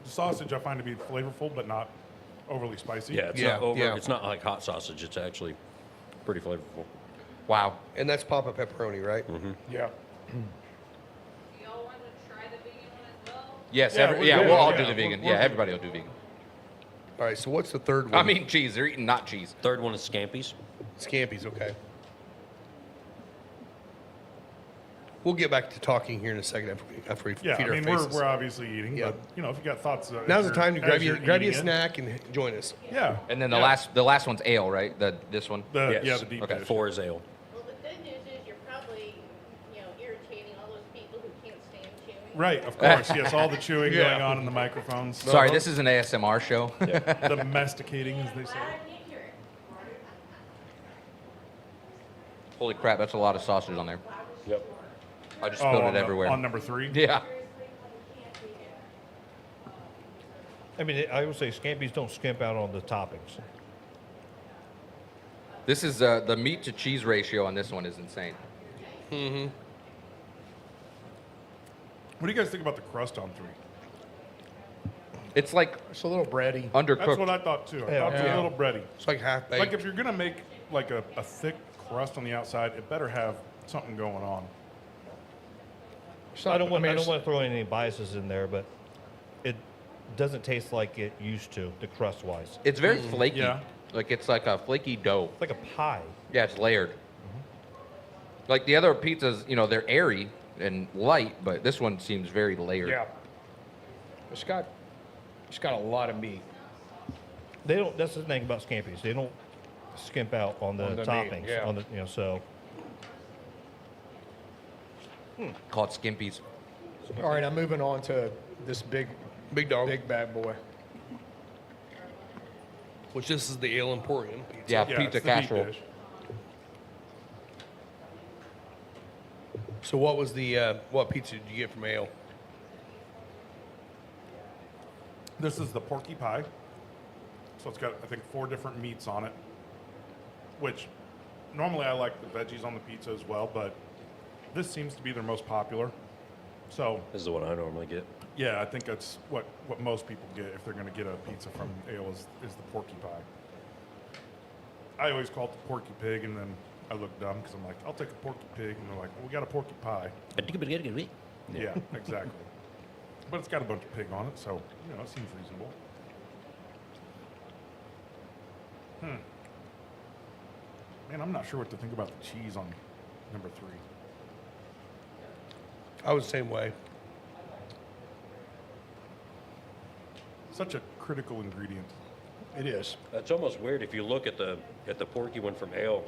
The sausage I find to be flavorful, but not overly spicy. yeah, it's Yeah, not over. yeah. It's not like hot sausage. It's actually pretty flavorful. Wow. And that's Papa Pepperoni, right? Yeah. Do y'all want to try the vegan one as well? Yes. Yeah, we're Yeah. good. We'll all Yeah, do the vegan. we're Yeah. good. Everybody will do vegan. All right, so what's the third one? I mean cheese. They're eating not cheese. Third one is Scampi's. Scampi's, okay. We'll get back to talking here in a second after we Yeah, feed I our mean, faces. we're obviously eating, Yeah. but, if you got thoughts. as Now's the you're- time to as grab you're you a eating it. snack and join us. Yeah. And then the Yeah. last one's ale, right? This one. The Yes. the deep Okay, dish. 4 is ale. Well, the good news is you're probably, irritating all those people who can't stand chewing. Right, of course. Yes, all the chewing Yeah. going on in the microphones. Sorry, this is an ASMR show. Domesticating, as they say. Holy crap, that's a lot of sausage on there. Yep. I just spilled it everywhere. On number 3. Yeah. I mean, I would say Scampi's don't skimp out on the toppings. This is the meat to cheese ratio on this one is insane. What do you guys think about the crust on 3? It's like It's a little bready. That's what undercooked. I thought too. I Yeah. thought it was Yeah. a little bready. It's like half baked. Like if you're gonna make like a thick crust on the outside, it better have something going on. I don't want mean, to throw any biases in there, but it doesn't taste like it used to, the crust wise. It's very flaky. Yeah. Like it's like a flaky dough. It's like a pie. Yeah, it's layered. Like the other pizzas, they're airy, and light, but this one seems very layered. Yeah. It's got a lot of meat. They don't. That's the thing about scampies. They don't skimp out on the, On the meat, toppings. yeah. On the so. Call it skimpies. All right, I'm moving on to this Big dog. big bad boy. Which this is the Ale Emporium pizza. Yeah, Yeah, pizza it's the meat casserole. dish. So what was the what pizza did you get from Ale? This is the porky pie. So it's got, I think, 4 different meats on it, which normally I like the veggies on the pizza as well, but this seems to be their most popular. So, This is the one I normally get. yeah, I think that's what most people get if they're going to get a pizza from Ale is the porky pie. I always call it the porky pig, and then I look dumb because I'm like, I'll take a porky pig, and they're like, well, we got a porky pie. Yeah, exactly. But it's got a bunch of pig on it, so, you know, it seems reasonable. Man, I'm not sure what to think about the cheese on number 3. I was the same way. Such a critical ingredient. It is. It's almost weird if you look at the porky one from Ale.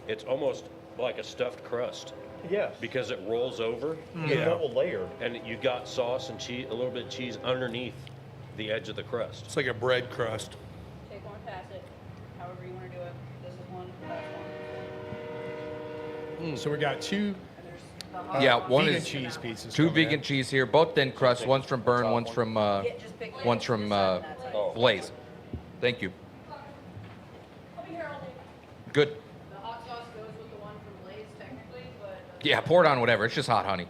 It's almost like a stuffed crust Yes. because it rolls over, Yeah. Double layered. and you got sauce and cheese, a little bit of cheese underneath the edge of the crust. It's like a bread crust. Take one, pass it, however you want to do it. This is one, that's one. So we got two Yeah, one vegan is cheese pizzas. 2 coming vegan in. cheese here, both thin crust. One's from Burn, one's from Just pick one's from Blaze. Thank you. I'll be here all day. Good. The hot sauce goes with the one from Blaze technically, but Yeah, pour it on whatever. It's just hot honey.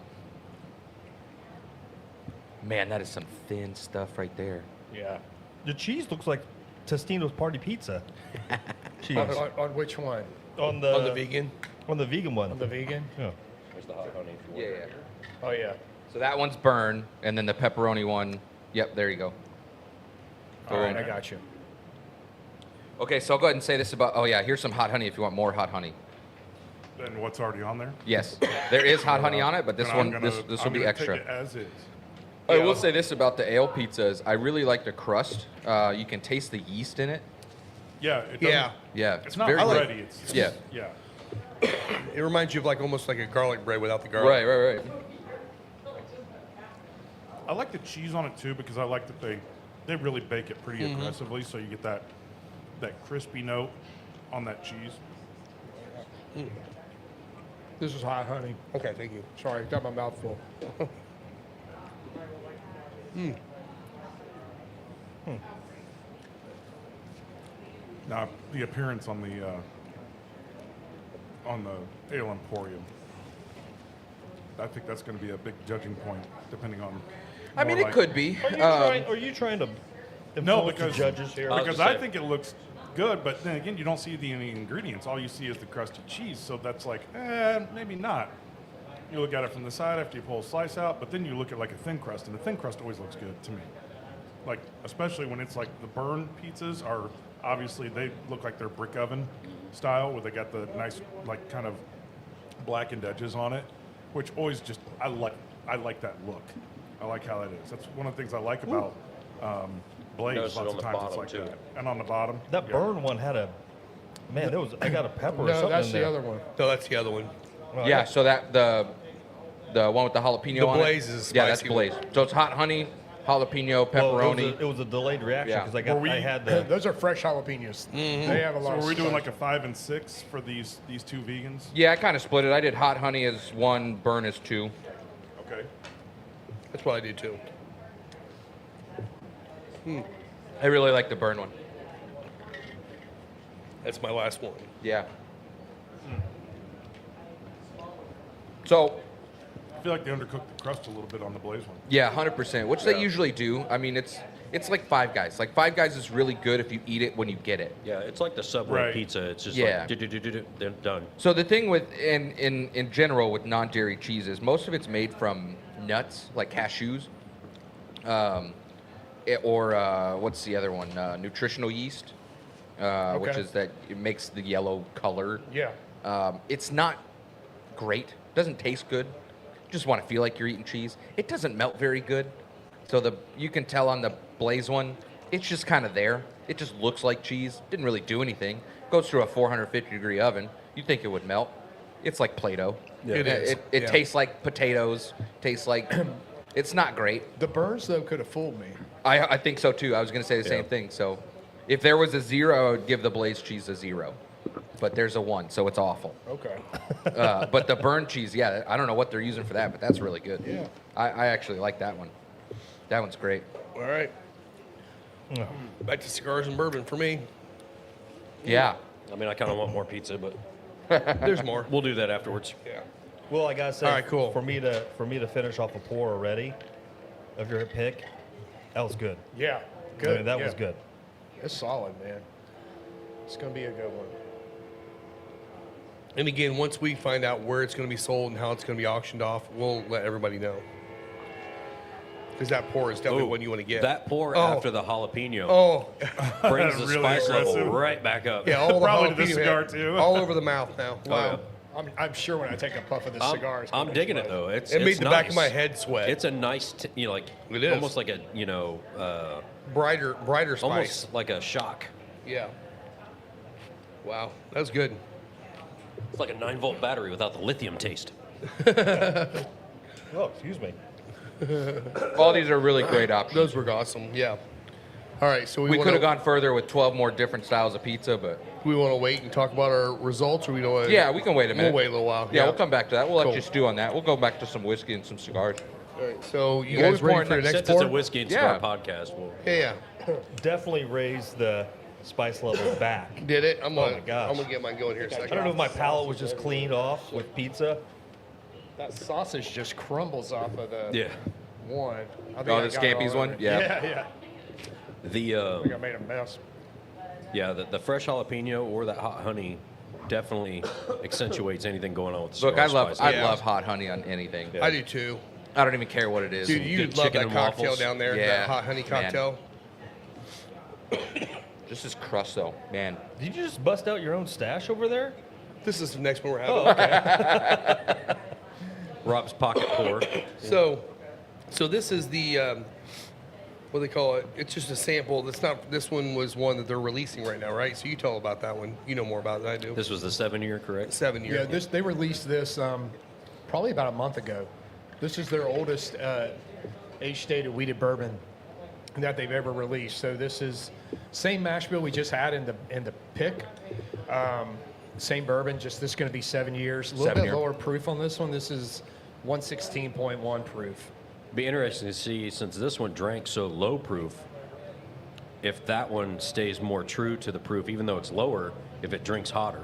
Man, that is some thin stuff right there. Yeah. The cheese looks like Tostino's party pizza. Cheese On which one? on the On the vegan. on the vegan one. On the vegan? Yeah. There's the hot honey. If you want. Yeah. Oh yeah. So that one's Burn, and then the pepperoni one. Yep, there you go. All right, Boom. I got you. Okay, so I'll go ahead and say this about. Oh yeah, here's some hot honey if you want more hot honey. Then what's already on there? Yes, there is hot honey on it, but this And one, I'm this gonna- will I'm be gonna extra. Take it as is. I will say this about the ale pizzas. I really like the crust. You can taste the yeast in it. Yeah, it doesn't, Yeah. Yeah, It's not very good. bready. It's Yeah. yeah. It reminds you of like almost like a garlic bread without the garlic. Right. I like the cheese on it too because I like that they really bake it pretty Mm-hmm. aggressively, so you get that crispy note on that cheese. This is hot honey. Okay, thank you. Sorry, got my mouth full. Now the appearance on the Ale Emporium. I think that's going to be a big judging point, depending on. I mean, more it like- could be. Are you trying to No, influence the because judges here? was because just I saying. think it looks good, but then again, you don't see any ingredients. All you see is the crusty cheese. So that's like, maybe not. You look at it from the side after you pull a slice out, but then you look at like a thin crust, and the thin crust always looks good to me. Like especially when it's like the Burn pizzas are obviously they look like they're brick oven style, where they got the nice like kind of blackened edges on it, which always just I like that look. I like how that is. That's one of the things I like about Blaze. Notice it Lots on of the times it's bottom, like too. that, and on the bottom. That yeah. Burn one had a man. There was I got a pepper or No, something that's in the there. other one. No, that's the other one. Oh, Yeah, so that the one with the jalapeno The on Blaze it. is a Yeah, that's spicy one. Blaze. So it's hot honey, jalapeno, Well, pepperoni. it was a delayed reaction Yeah. because I got Were we- I had the Those are fresh jalapenos. They have a So lot. are of we doing spice. like a 5 and 6 for these two vegans? Yeah, I kind of split it. I did hot honey as 1, Burn as 2. Okay. That's what I do too. I really like the Burn one. That's my last one. Yeah. So I feel like they undercooked the crust a little bit on the Blaze one. yeah, 100%, which they usually do. I mean, it's like Five Guys. Like Five Guys is really good if you eat it when you get it. Yeah, it's like the Subway Right. pizza. It's just Yeah. like do-do-do-do-do, they're done. So the thing with in general with non-dairy cheeses, most of it's made from nuts like cashews, or what's the other one? Nutritional yeast, which Okay. is that it makes the yellow color. Yeah. It's not great. Doesn't taste good. just want to feel like you're eating cheese. It doesn't melt very good. So you can tell on the Blaze one, it's just kind of there. It just looks like cheese. Didn't really do anything. Goes through a 450-degree oven. You'd think it would melt. It's like Play-Doh. Yeah. It is. It tastes like potatoes. Tastes like, it's not great. The burns, though, could have fooled me. I think so, too. I was going to say the same thing. So if there was a 0, I would give the Blaze cheese a 0. But there's a 1, so it's awful. Okay. But the burnt cheese, yeah, I don't know what they're using for that, but that's really good. Yeah. I actually like that one. That one's great. All right. Back to cigars and bourbon for me. Yeah. I mean, I kind of want more pizza, but There's more. we'll do that afterwards. Yeah. Well, I gotta say, All right, cool. For me to finish off a pour already of your pick, that was good. Yeah. I Good. mean, that yeah. was good. It's solid, man. It's going to be a good one. And again, once we find out where it's going to be sold and how it's going to be auctioned off, we'll let everybody know. Because that pour is definitely Ooh, one you want to get. That pour Oh. after the jalapeno Oh, brings the Really spice aggressive. level right back up. yeah, all the Probably to the jalapeno cigar, hit. too. All over the mouth now. Wow. I'm sure when I take a puff of this cigar, it's gonna I'm digging it explode. though. It's It made it's the back of nice. my head sweat. It's a nice, like It is. almost like a brighter spice. almost like a shock. Yeah. Wow, that was good. It's like a 9-volt battery without the lithium taste. Oh, excuse me. All these are really great options. Those were awesome. Yeah. All right, so We wanna- could have gone further with 12 more different styles of pizza, but We want to wait and talk about our results, or we don't? yeah, we can wait a minute. We'll wait a little while. Yeah, we'll come back to that. We'll Cool. let you stew on that. We'll go back to some whiskey and some cigars. All right, so you What guys was ready pouring for your next? next Since it's a pour? whiskey and Yeah. cigar podcast, we'll Yeah. Definitely raised the spice level back. Did it? I'm gonna. my gosh. I'm gonna get mine going here in a I second. don't know if my palate was just cleaned off with pizza. That sausage just crumbles off of the yeah. one. I think Oh, I the got it all Scampi's over one? it. Yeah. Yeah. The I think I made a mess. the fresh jalapeno or that hot honey definitely accentuates anything going on with the Look, cigar I love spice. Yeah. love hot honey on anything. I do too. I don't even care what it is. Dude, you good love chicken that and cocktail waffles. down there, Yeah, that hot honey man. cocktail. Just this crust, though, man. Did you just bust out your own stash over there? This is the next one we're having. Oh, okay. Rob's pocket pour. So this is the what do they call it? It's just a sample. That's not. This one was one that they're releasing right now, right? So you tell about that one. You know more about it than I do. This was the 7-year, correct? 7 year. Yeah, they released this probably about a month ago. This is their oldest age-stated wheated bourbon that they've ever released. So this is same mash bill we just had in the pick. Same bourbon, just this is going to be 7 years. A little 7 bit year. lower proof on this one. This is 116.1 proof. Be interesting to see, since this one drank so low proof, if that one stays more true to the proof, even though it's lower, if it drinks hotter.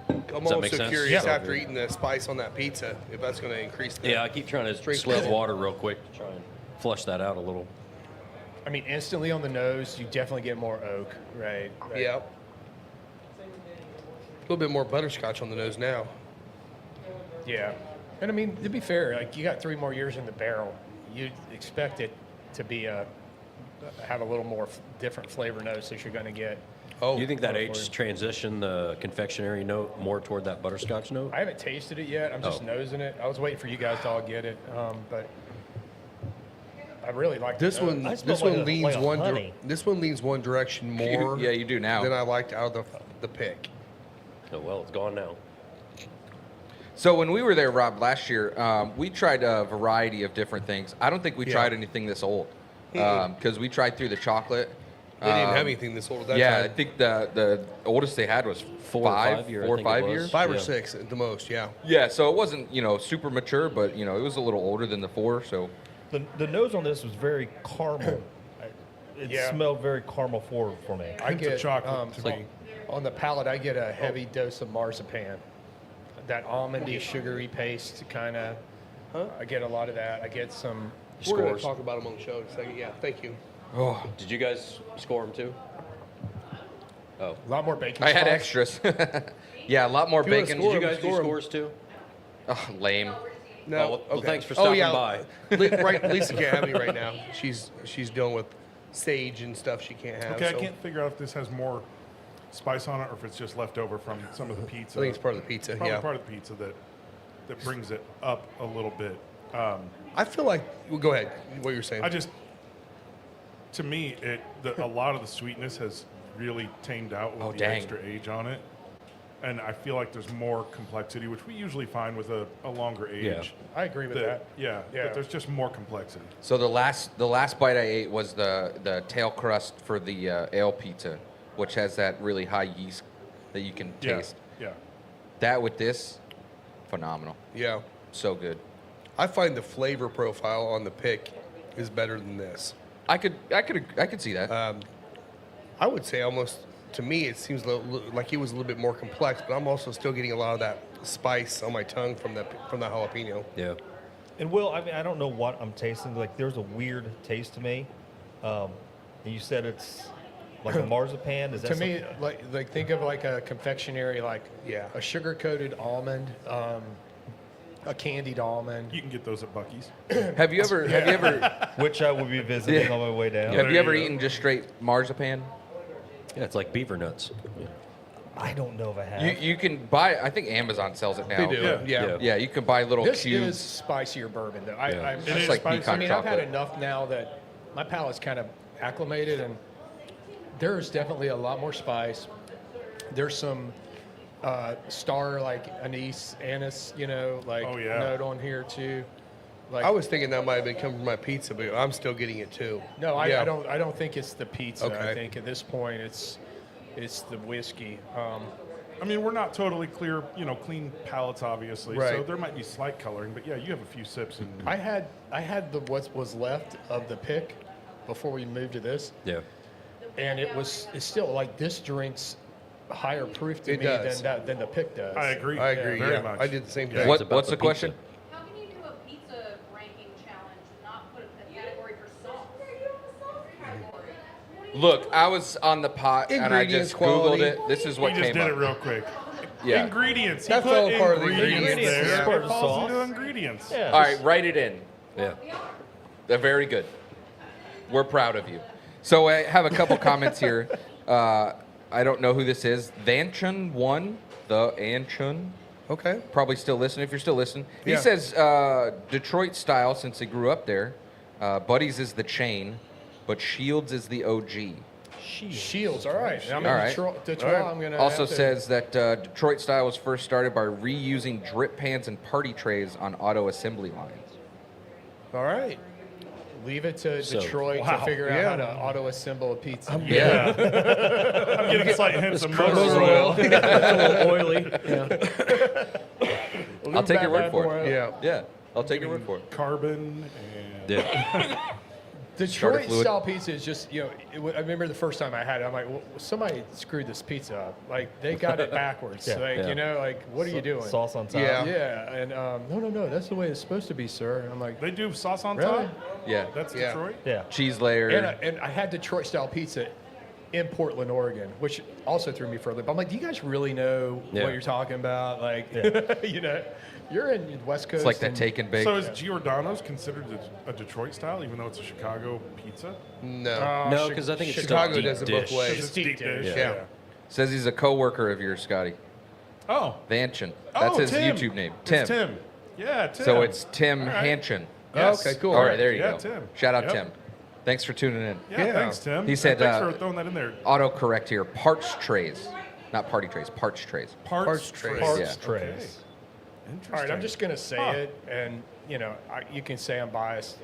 I'm Does that make also sense? curious Yeah. after eating the spice on that pizza if that's going to increase. The, Yeah, I keep trying to Drink swig level. water real quick to try and flush that out a little. I mean, instantly on the nose, you definitely get more oak, right? Yeah. A little bit more butterscotch on the nose now. Yeah. And I mean, to be fair, like you got 3 more years in the barrel. You'd expect it to be have a little more different flavor notes that you're going to get. Oh, Do you think that Hopefully. age transitioned the confectionery note more toward that butterscotch note? I haven't tasted it yet. I'm just Oh. nosing it. I was waiting for you guys to all get it, but I really like this the nose. one? I smell This one like a- leans like a one. honey. This one leans one direction more. Yeah, you do now. Than I liked out of the pick. Oh, well, it's gone now. So when we were there, Rob, last year, we tried a variety of different things. I don't think we Yeah. tried anything this old because we tried through the chocolate. They didn't have anything this old at that Yeah, I time. think the oldest they had was 4 or 5 year, I 4 or think it 5 was. years. 5 or Yeah. 6 at the most. Yeah. Yeah, so it wasn't super mature, but it was a little older than the 4. So The nose on this was very caramel. It Yeah. smelled very caramel forward for me. I Hint of get chocolate to like me. on the palate. I get a heavy dose of marzipan, that almondy, sugary paste kind of. I get a lot of that. I get some. We're going Scores. to talk about them on the show in a second. Yeah. Thank you. Did you guys score them too? Oh. A lot more bacon. I had sauce. extras. Yeah, a lot more If you wanna bacon. score Did you 'em, guys do score 'em. scores too? Lame. No. Oh, well, okay. thanks for stopping by. Right, Lisa can't have any right now. She's dealing with sage and stuff she can't have. Okay, I so can't figure out if this has more spice on it or if it's just left over from some of the pizza. I think it's part of the pizza. Probably Yeah. part of the pizza that that brings it up a little bit. I feel like. Well, go ahead. What you're saying? To me, a lot of the sweetness has really tamed out with the extra age on it. And I feel like there's more complexity, which we usually find with a longer age. Yeah. I agree with that. Yeah, but there's just more complexity. So the last bite I ate was the tail crust for the ale pizza, which has that really high yeast that you can taste. Yeah. That with this, phenomenal. Yeah. So good. I find the flavor profile on the pick is better than this. I could see that. I would say almost, to me, it seems like it was a little bit more complex, but I'm also still getting a lot of that spice on my tongue from the jalapeno. Yeah. And Will, I mean, I don't know what I'm tasting. Like, there's a weird taste to me. And you said it's like a marzipan. Is that To me, like think of like a confectionery, like Yeah. a sugar-coated almond, a candied almond. You can get those at Buc-ee's. Have you ever which I will be visiting on my way down. have you ever you go. eaten just straight marzipan? Yeah, it's like beaver nuts. I don't know if I have. You can buy. I think Amazon sells it now. They do. Yeah. Yeah. Yeah, you can buy little This cubes. is spicier bourbon, though. Yeah. I'm It It's is like spicy. peacock I mean, I've chocolate. had enough now that my palate's kind of acclimated, and there's definitely a lot more spice. There's some star like anise, like Oh, yeah. note on here too. Like I was thinking that might have been coming from my pizza, but I'm still getting it too. no, Yeah. I don't think it's the pizza. Okay. I think at this point it's the whiskey. I mean, we're not totally clear, clean palates, obviously. So Right. there might be slight coloring, but yeah, you have a few sips and I had the what was left of the pick before we moved to this, Yeah. and it's still like this drink's higher proof to It me does. than the pick does. I agree. I agree. Very Yeah, much. I did the same Yeah. thing. What, It's about what's the the question? pizza. How can you do a pizza ranking challenge and not put a category for sauce? category. Look, I was on the pot and I Ingredients, just quality. Googled it. This is He what just came did up. it real quick. Yeah. Ingredients. He That's put all part of the ingredients ingredients, there. yeah. Part of It the falls sauce. into ingredients. Yeah. All right, write it in. Yeah. They're very good. We're proud of you. So I have a couple comments here. I don't know who this is. Vanchun1, the Anchun. Okay. Probably still listening. If you're still listening, he Yeah. says Detroit style since he grew up there. Buddies is the chain, but Shields is the OG. Shields, all right. I'm All in right. Detroit. All right. I'm gonna Also have to- says that Detroit style was first started by reusing drip pans and party trays on auto assembly lines. All right. leave it to So- Detroit Wow. to figure Yeah. out how to auto assemble a pizza. Yeah. I'm getting slight hints of motor Motor oil. oil. It's a little oily. I'll take your word for it. Yeah. Yeah, I'll take your word for it. Carbon and Yeah. Starter Detroit fluid. style pizza is just, I remember the first time I had it, I'm like, well, somebody screwed this pizza up. Like, they got it backwards. Yeah. Like, Yeah. what are you doing? Sauce on top. Yeah. Yeah, and no, that's the way it's supposed to be, sir. And I'm like, they do sauce on Really? top. Yeah, That's Yeah. Detroit. Yeah. cheese layer. and I had Detroit style pizza in Portland, Oregon, which also threw me for a loop. I'm like, do you guys really know Yeah. what you're talking about? Like, you're in the West Coast. It's like that and- take and bake. So is Giordano's considered a Detroit style, even though it's a Chicago pizza? No. No, because I think it's Chicago still a deep does it both dish. ways. It's deep dish. Yeah. Says he's a coworker of yours, Scotty. Oh. Vanchin. That's Oh, his Tim. YouTube name. It's Tim. Yeah, Tim. So it's Tim All right. Hanchin. Yes. Okay, cool. All right, there you Yeah, go. Tim. Shout out Yep. Tim. Thanks for tuning in. Yeah, Yeah. thanks, Tim. He said, thanks for throwing that in there. Autocorrect here. Parts trays. Not party trays, parts trays. Parts trays. Parts Yeah. trays. Interesting. All right, I'm just gonna say it, and you can say I'm biased.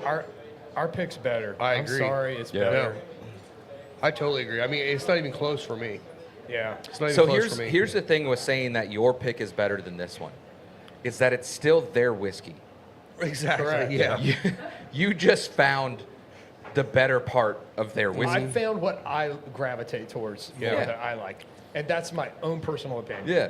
Our pick's better. I I'm agree. sorry, it's Yeah. better. I totally agree. I mean, it's not even close for me. Yeah. It's not even So close for me. here's the thing with saying that your pick is better than this one. Is that it's still their whiskey. Exactly. Correct. Yeah. You just found the better part of their I whiskey. found what I gravitate towards, Yeah. that I like, and that's my own personal opinion. Yeah.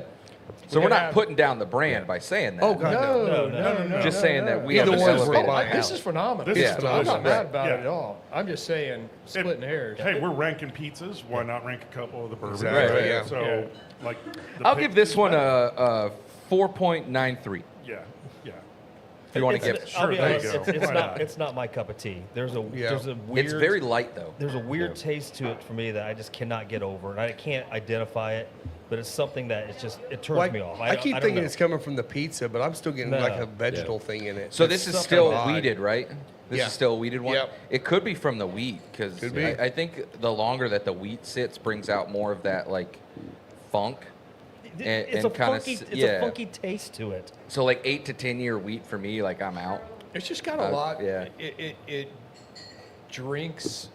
So We we're can not have- putting down the brand by saying that. Oh, God, No. Just saying that we Either have to one's celebrate fine. it. This is phenomenal. This is I'm phenomenal. not mad about Yeah. it at all. I'm just saying, splitting hairs. Hey, we're ranking pizzas. Why not rank a couple of the bourbons? Exactly, Right, yeah. So, like, the I'll pick give this is one better. a 4.93. Yeah. If you want to It's- give. I'll be Sure, there honest, you go. it's Why not. not? It's not my cup of tea. There's a Yeah. weird. It's very light though. There's a weird taste to it for me that I just cannot get over, and I can't identify it. but it's something that it turns Well, me off. I keep don't thinking know. it's coming from the pizza, but I'm still getting No. like a vegetal thing in it. So It's this is something still odd. weeded, right? This Yeah. is still a weeded one? Yep. It could be from the wheat because Could be. I think the longer that the wheat sits brings out more of that like funk. It's a funky taste to it. So like 8 to 10 year wheat for me, like I'm out. It's just got a lot. yeah. It drinks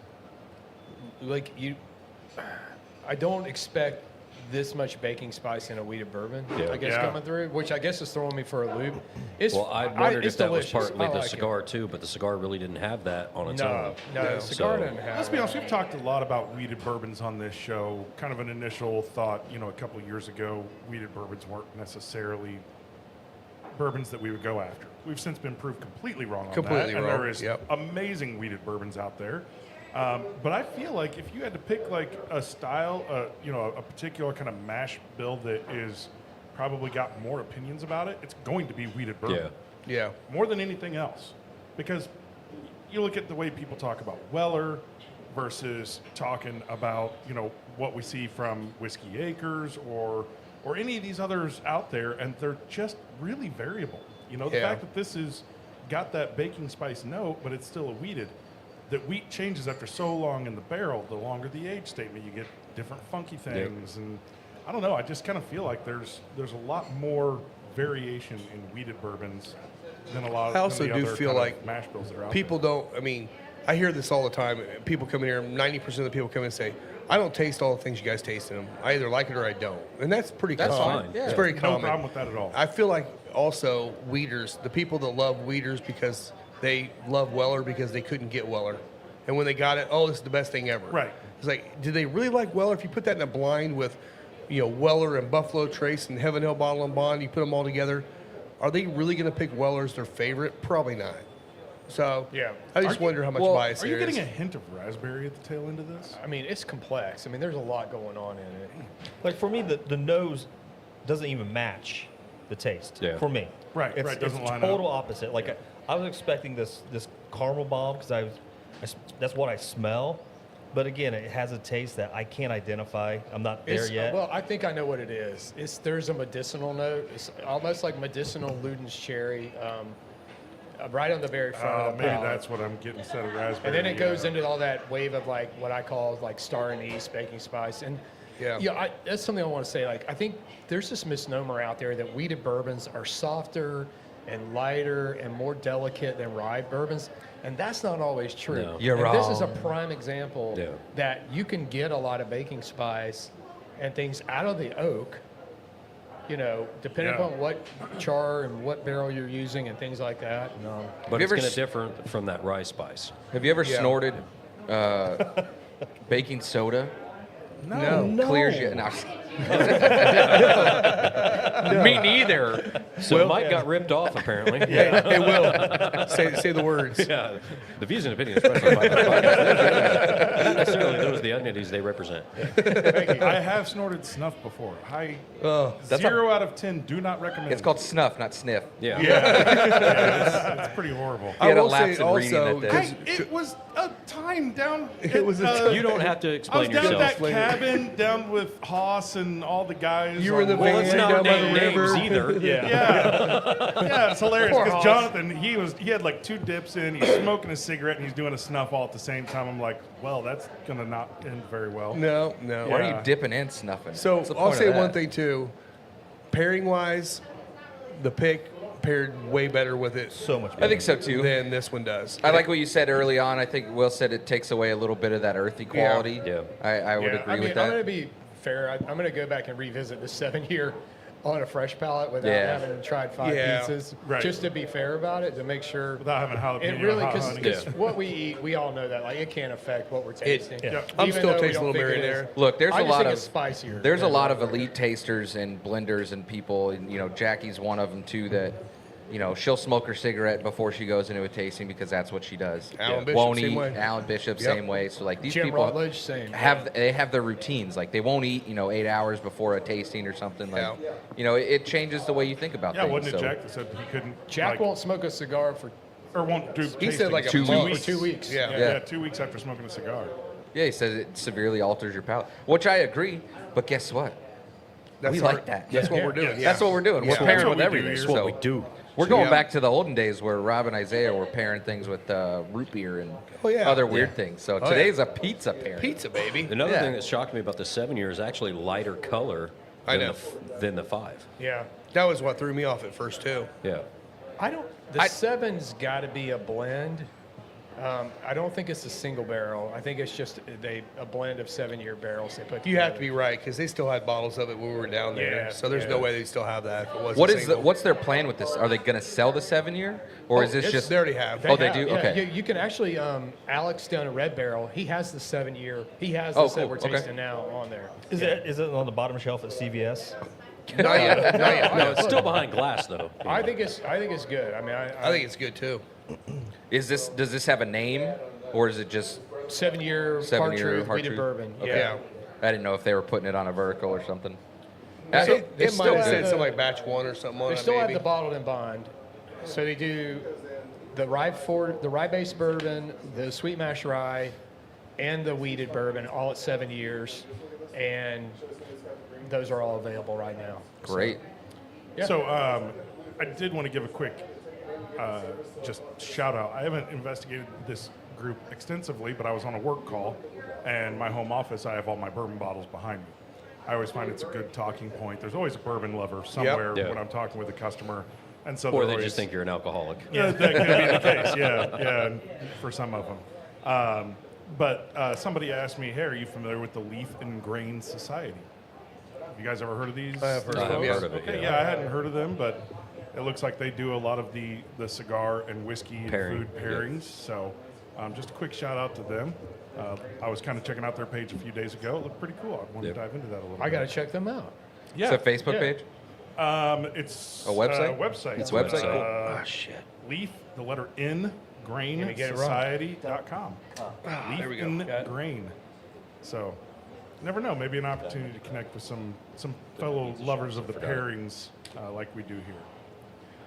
like you. I don't expect this much baking spice in a wheated bourbon. Yeah. I guess Yeah. coming through, which I guess is throwing me for a loop. It's, Well, I wondered it's if that was delicious. partly I the like it. cigar too, but the cigar really didn't have that on its No, own. no, cigar So- doesn't have. Let's be it. honest, we've talked a lot about weeded bourbons on this show. Kind of an initial thought, a couple of years ago, weeded bourbons weren't necessarily bourbons that we would go after. We've since been proved completely wrong on Completely that. And wrong, there is yep. amazing weeded bourbons out there. But I feel like if you had to pick like a style, a particular kind of mash bill that is probably got more opinions about it, it's going to be weeded bourbon. Yeah. Yeah. More than anything else. Because you look at the way people talk about Weller versus talking about, what we see from Whiskey Acres or any of these others out there, and they're just really variable. The Yeah. fact that this is got that baking spice note, but it's still a weeded. That wheat changes after so long in the barrel, the longer the age statement, you get different funky things. And I don't know, I just kind of feel like there's a lot more variation in weeded bourbons than a lot of I also the do other feel kind of like mash bills that are out people don't, I mean, I hear this all the time. People come in here, 90% of the people come in and say, I don't taste all the things you guys taste in them. I either like it or I don't. And that's pretty That's common. fine. Yeah. It's very No common. problem with that at all. I feel like also weeders, the people that love weeders because they love Weller because they couldn't get Weller. And when they got it, oh, this is the best thing ever. Right. It's like, do they really like Weller? If you put that in a blind with, Weller and Buffalo Trace and Heaven Hill Bottle and Bond, you put them all together, are they really going to pick Weller as their favorite? Probably not. So Yeah. I just Are you- wonder how much well, bias Are you there getting is. a hint of raspberry at the tail end of this? I mean, it's complex. I mean, there's a lot going on in it. Like for me, the nose doesn't even match the taste. Yeah. For me, Right, it's, right, doesn't it's line total up. opposite. Like I was expecting this caramel bomb because that's what I smell, but again, it has a taste that I can't identify. I'm not there It's- yet. Well, I think I know what it is. There's a medicinal note. It's almost like medicinal Luden's cherry, right on the very front of the Maybe palate. that's what I'm getting instead of raspberry. And then it goes yeah. into all that wave of like what I call like star anise, baking spice, and Yeah. that's something I want to say. Like I think there's this misnomer out there that weeded bourbons are softer and lighter and more delicate than rye bourbons, and that's not always true. No. You're and This is a wrong. prime example Yeah. that you can get a lot of baking spice and things out of the oak. Depending Yeah. upon what char and what barrel you're using and things like that. But you it's ever going to s- differ from that rye spice. Have you ever Yeah. snorted baking soda? No. Clears you. No. Me neither. So Mike got ripped off apparently. Yeah, it will. Say the words. Yeah, the views and opinions expressed by the podcast, not necessarily those of the entities they represent. I have snorted snuff before. That's 0 out of 10. Do not recommend. It's called snuff, not sniff. Yeah. It's pretty horrible. He had a will lapse say in reading also, that day. It was a time down. It was a at, You don't have to I was explain down yourself. at that cabin down with Haas and all the guys. You were in the on- Well, van let's down not by the name river. names either. Yeah, it's hilarious Poor because Haas. Jonathan, he had like 2 dips in, he's smoking a cigarette and he's doing a snuff all at the same time. I'm like, well, that's gonna not end very well. No. Why are Yeah. you dipping and snuffing? So What's the I'll point say of one that? thing too. Pairing wise, the pick paired way better with it So much better. I think so too. than this one does. I like what you said early on. I think Will said it takes away a little bit of that earthy quality. Yeah. I would Yeah, agree I mean, with I'm going to that. be fair. I'm going to go back and revisit the 7-year on a fresh palate without Yeah. having tried 5 Yeah. pizzas. Right. Just to be fair about it, to make sure. Without having jalapeno It really, hot because honey. what we eat, we all know that. Like, it can't affect what we're tasting. Yeah. I'm Even still though we tasting a don't little think berry it there. is. Look, there's I a just lot think of it's spicier. there's a than lot of regular. elite tasters and blenders and people, and Jackie's one of them too. That she'll smoke her cigarette before she goes into a tasting because that's what she does. Alan Bishop, won't same eat. way. Alan Bishop, Yep. same way. So like these Jim people Rutledge, same. have their routines. Like they won't eat 8 hours before a tasting or something. Like Yeah. it changes the way you think about Yeah, things. wasn't it so. Jack that said he couldn't? Jack like, won't smoke a cigar for or won't do. He said like a Two month. weeks. 2 weeks. Yeah. Yeah, 2 weeks after smoking a cigar. Yeah, he says it severely alters your palate, which I agree. But guess what? That's We our- like that. That's what Yeah. we're doing. Yeah. Yeah. That's what we're doing. Yeah. We're That's pairing what with we do everything. here. That's what So we do. we're going Yeah. back to the olden days where Rob and Isaiah were pairing things with root beer and Oh, yeah. other weird things. So yeah. today's a pizza pairing. Pizza, baby. Another Yeah. thing that shocked me about the 7 year is actually lighter color I than, know. than the 5. Yeah. That was what threw me off at first too. Yeah. The seven's got to be a blend. I don't think it's a single barrel. I think it's just a blend of 7-year barrels they put You have together. to be right because they still had bottles of it when we were down there. Yeah, So there's no yeah. way they still have that. If it wasn't What is single. what's their plan with this? Are they going to sell the 7-year, or is this It's- just? they already have? Oh, they have, do. yeah. Okay. You can actually, Alex down at Red Barrel, he has the 7-year. He has Oh, this that cool. we're Okay. tasting now on there. Is it on the bottom shelf at CVS? Not yet. Not yet. No, it's still behind glass though. I think it's good. I mean, I think it's good too. Does this have a name, or is it just 7-year 7-year hard hard truth, truth? wheated bourbon. Okay. Yeah. I didn't know if they were putting it on a vertical or something. So It- it it's might still have said good. something like batch 1 or something on They it. still have maybe. the bottled and bond. So they do the rye-based bourbon, the sweet mash rye, and the wheated bourbon all at 7 years, and those are all available right now. Great. Yeah. So I did want to give a quick just shout out. I haven't investigated this group extensively, but I was on a work call, and my home office, I have all my bourbon bottles behind me. I always find it's a good talking point. There's always a bourbon lover somewhere Yeah. when I'm talking with a customer, and so Or they're they always- just think you're an alcoholic. Yeah, that could be the case. Yeah, for some of them. But somebody asked me, "Hey, are you familiar with the Leaf and Grain Society? Have you guys ever heard of these? I have heard I have Yes. heard of it. Okay, Yeah. yeah, I hadn't heard of them, but it looks like they do a lot of the cigar and whiskey and Pairing, food yeah. pairings. So just a quick shout out to them. I was kind of checking out their page a few days ago. It looked pretty cool. I wanted to dive into that a little bit. I got to check them out. Yeah. It's a Facebook Yeah. page. It's A website? website. It's a website? Cool. Ah, shit. Leaf, the letter N, Grain Let me get it wrong. Society.com. Leaf there we go. and Got it. Grain. So, never know. Maybe an opportunity to connect with some fellow lovers of the pairings like we do here.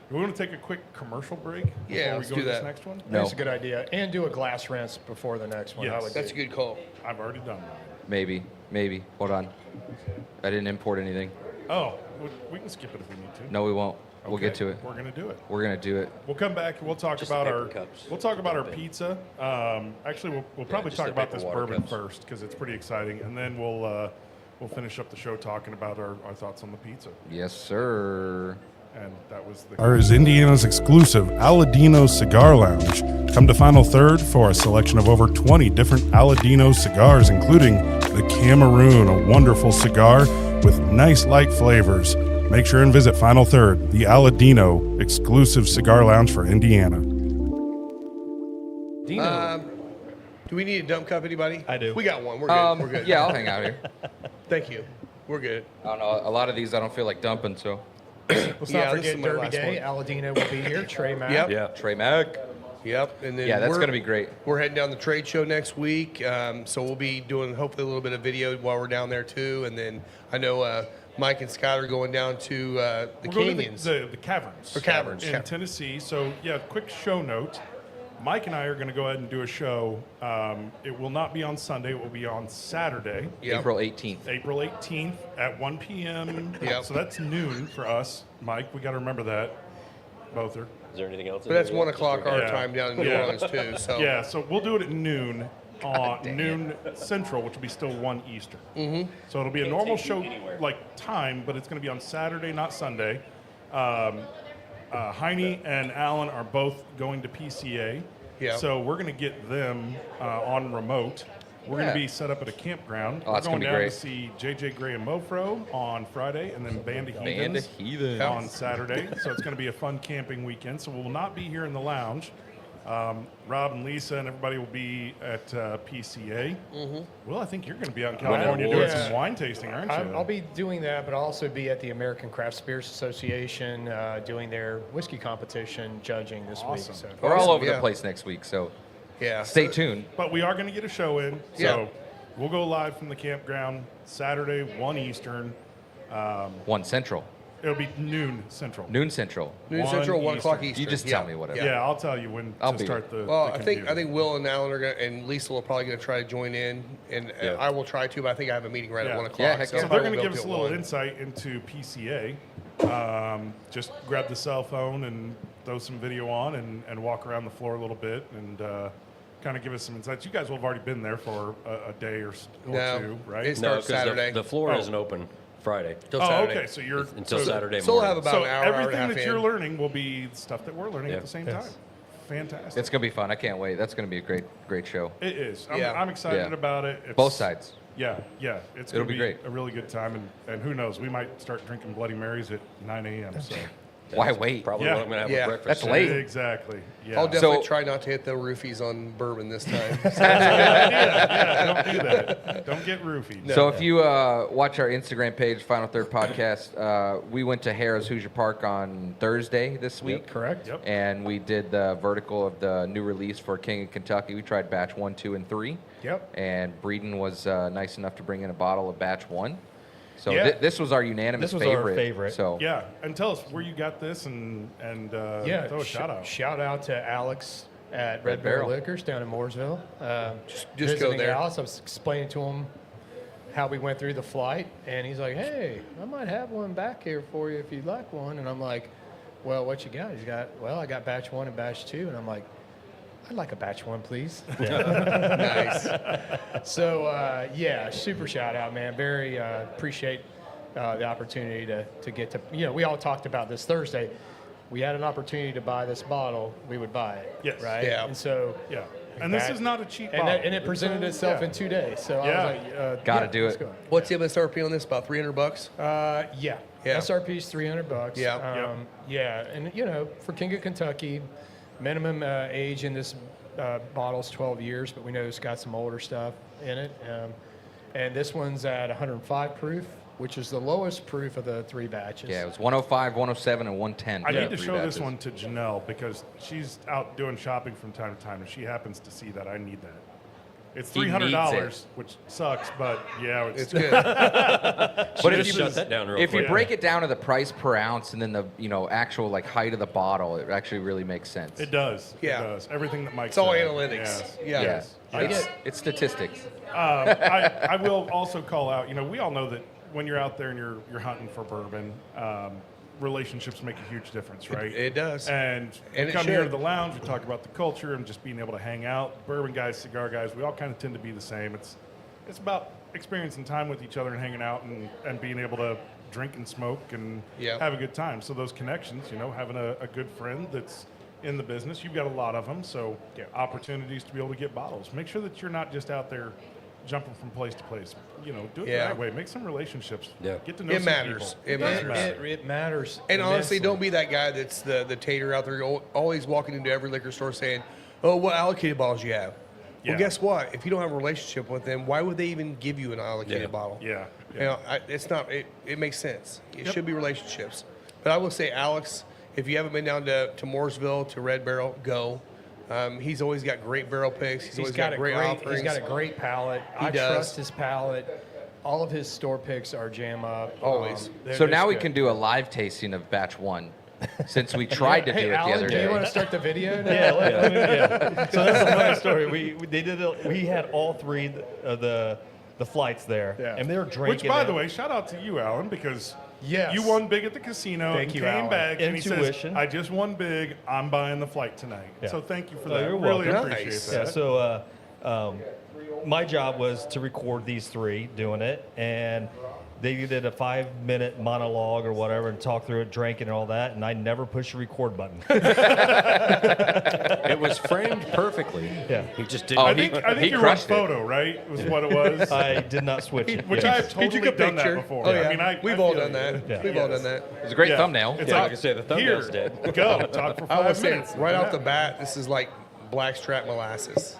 Do we want to take a quick commercial break before Yeah, we let's go do to this that. next one? No. That's a good idea. And do a glass rinse before the next one. I Yes. would That's a do. good call. I've already done that. Maybe. Hold on. I didn't import anything. Oh, we can skip it if we need to. No, we won't. We'll get Okay, to it. We're going to do it. We're gonna do it. We'll come back and we'll talk Just about the our paper cups. we'll talk about our Big. pizza. Actually, we'll probably just talk the about paper this water bourbon cups. first because it's pretty exciting, and then we'll finish up the show talking about our thoughts on the pizza. Yes, sir. And that was the Ours Indiana's exclusive Aladino Cigar Lounge. Come to Final Third for a selection of over 20 different Aladino cigars, including the Cameroon, a wonderful cigar with nice light flavors. Make sure and visit Final Third, the Aladino exclusive cigar lounge for Indiana. Dino. Do we need a dump cup, anybody? I do. We got one. We're good. We're good. Yeah, I'll hang out here. Thank you. We're good. I don't know. A lot of these I don't feel like dumping, so. Let's yeah, not this is forget my Derby last Day. Aladino will be here. Trey Mack. Yep. Yeah. Trey Mack. Yep. And then Yeah, that's we're- gonna be great. We're heading down the trade show next week, so we'll be doing hopefully a little bit of video while we're down there too. And then I know Mike and Scott are going down to the We're going to canyons. the caverns. Or caverns, In caverns. Tennessee. So, yeah, quick show note. Mike and I are going to go ahead and do a show. It will not be on Sunday. It will be on Saturday, Yep. April 18th. April 18th at 1 p.m. Yep. So that's noon for us. Mike, we got to remember that. Both are. Is there anything else? But that's 1 o'clock our Yeah. time down in New Yeah. Orleans too. So Yeah, so we'll do it at noon, noon Central, which will be still 1 Eastern. Mm-hmm. So it'll be a normal show like time, but it's going to be on Saturday, not Sunday. Heine and Alan are both going to PCA. Yeah. So we're going to get them on remote. We're going Yeah. to be set up at a campground. Oh, we're that's going gonna be down great. to see JJ Gray and Mofro on Friday, and then Band of Heathens, Band of Heathens. on Saturday. So it's going to be a fun camping weekend. So we'll not be here in the lounge. Rob and Lisa and everybody will be at PCA. Well, I think you're going to be out in California doing Yeah. some wine tasting, aren't you? I'll be doing that, but I'll also be at the American Craft Spirits Association doing their whiskey competition judging this Awesome. week. So. We're all over yeah. the place next week, so yeah. stay So- tuned. But we are going to get a show in. So Yeah. we'll go live from the campground Saturday, 1 Eastern. 1 Central. It'll be noon Central. Noon Central. Noon 1 Central, 1 o'clock Eastern. Eastern. You just tell me whatever. Yeah, I'll tell you when I'll to be start the. Well, the I think computer. Will and Alan are gonna, and Lisa will probably gonna try to join in, and Yeah. I will try to. But I think I have a meeting right Yeah. at 1 o'clock. Yeah, heck so yeah. So I they're probably going to won't give us a be little at 1. insight into PCA. Just grab the cell phone and throw some video on and walk around the floor a little bit and kind of give us some insights. You guys will have already been there for a day or No, two, right? it's- No, Starts because Saturday. the floor Oh. isn't open Friday Till Oh, Saturday. okay. So you're until so, Saturday So we'll morning. have about So an hour, hour and a everything half that in. you're learning will be stuff that we're learning Yeah. at the same Yes. time. Fantastic. It's gonna be fun. I can't wait. That's gonna be a great show. It is. Yeah. I'm excited Yeah. about it. It's, Both sides. Yeah, yeah. It's It'll gonna be great. a really good time, and who knows, we might start drinking Bloody Marys at 9 a.m. So Why That's wait? Probably Yeah. what I'm going to have Yeah. for breakfast. That's late. Exactly. Yeah. I'll definitely So- try not to hit the roofies on bourbon this time. Yeah, don't do that. Don't get roofied. So if you watch our Instagram page, Final Third Podcast, we went to Harrah's Hoosier Park on Thursday this week. Correct. Yep. And we did the vertical of the new release for King of Kentucky. We tried batch 1, 2, and 3. Yep. And Breeden was nice enough to bring in a bottle of batch 1. So Yeah. this was our unanimous This was our favorite. favorite. So Yeah, and tell us where you got this and Yeah. throw a shout out. Shout out to Alex at Red Barrel. Barrel Liquors down in Mooresville. Just go Visiting there. Alex, I was explaining to him how we went through the flight, and he's like, "Hey, I might have one back here for you if you'd like one." And I'm like, "Well, what you got?" He's got, "Well, I got batch 1 and batch 2," and I'm like, "I'd like a batch 1, please." Nice. So yeah, super shout out, man. Very appreciate the opportunity to get to. We all talked about this Thursday. We had an opportunity to buy this bottle, we would buy it. Yes. Right. Yeah. And so. Yeah, and this that- is not a cheap And, bottle. and it presented itself Yeah. in 2 days. So Yeah. I was like, Gotta yeah, do let's it. go. What's the MSRP on this? About $300. Yeah. Yeah. SRP is $300. Yeah. Yeah, and for King of Kentucky, minimum age in this bottle is 12 years, but we know it's got some older stuff in it. And this one's at 105 proof, which is the lowest proof of the 3 batches. yeah, it was 105, 107, and 110. I for need the to 3 show this batches. one to Janelle because she's out doing shopping from time to time. If she happens to see that, I need that. It's He needs $300, it. which sucks, but yeah, It's good. But if Just you shut that down real if you quick. break it down to the price per ounce and then the actual height of the bottle, it actually really makes sense. It does. Yeah. It does. Everything that Mike It's all said. analytics. Yes. Yeah. Yes. It's statistics. I will also call out, we all know that when you're out there and you're hunting for bourbon, relationships make a huge difference, right? It does. And And we it come here to should. the lounge, we talk about the culture and just being able to hang out. Bourbon guys, cigar guys, we all kind of tend to be the same. It's about experiencing time with each other and hanging out and being able to drink and smoke and Yeah. have a good time. So those connections, having a good friend that's in the business, you've got a lot of them. So opportunities to be able to get bottles. Make sure that you're not just out there jumping from place to place. Do it Yeah. the right way. Make some relationships. Yeah. Get to know It some matters. people. It does matters. It matters. And honestly, immensely. don't be that guy that's the tater out there always walking into every liquor store saying, "Oh, what allocated bottles you have?" Yeah. Well, guess what? If you don't have a relationship with them, why would they even give you an allocated Yeah. bottle? Yeah. It's not. It makes sense. It should be relationships. But I will say, Alex, if you haven't been down to Mooresville to Red Barrel, go. He's always got great barrel picks. He's always got great offerings. He's got a great palate. I does. trust his palate. All of his store picks are jam up. Always. So now we can do a live tasting of batch 1, since we tried to do Hey, it Alan, the other do you day. want to start the video? Now? Yeah. So that's a funny story. They did it. We had all 3 of the flights there, Yeah. and they were drinking. Which, by it. the way, shout out to you, Alan, because Yes. you won big at the casino Thank and you, came Alan. back and he says, Intuition. I just won big. I'm buying the flight tonight. Yeah. So thank you for Oh, that. you're Really welcome. appreciate Nice. that. Yeah. So my job was to record these 3 doing it, and they did a 5-minute monologue or whatever and talk through it, drinking and all that, and I never pushed the record button. It was framed perfectly. Yeah. He just didn't. I think he you were on crushed it. photo, right? Was what it was. I did not switch it. Which Yeah. I've He totally took a done that picture. before. Oh, yeah. I mean, We've I all feel done you. that. Yeah. We've all Yes. done that. It was a great Yeah. thumbnail. It's Yeah, like, like I say, the thumbnail's here, dead. Go talk for 5 I would say minutes. right off the bat, this is like blackstrap molasses.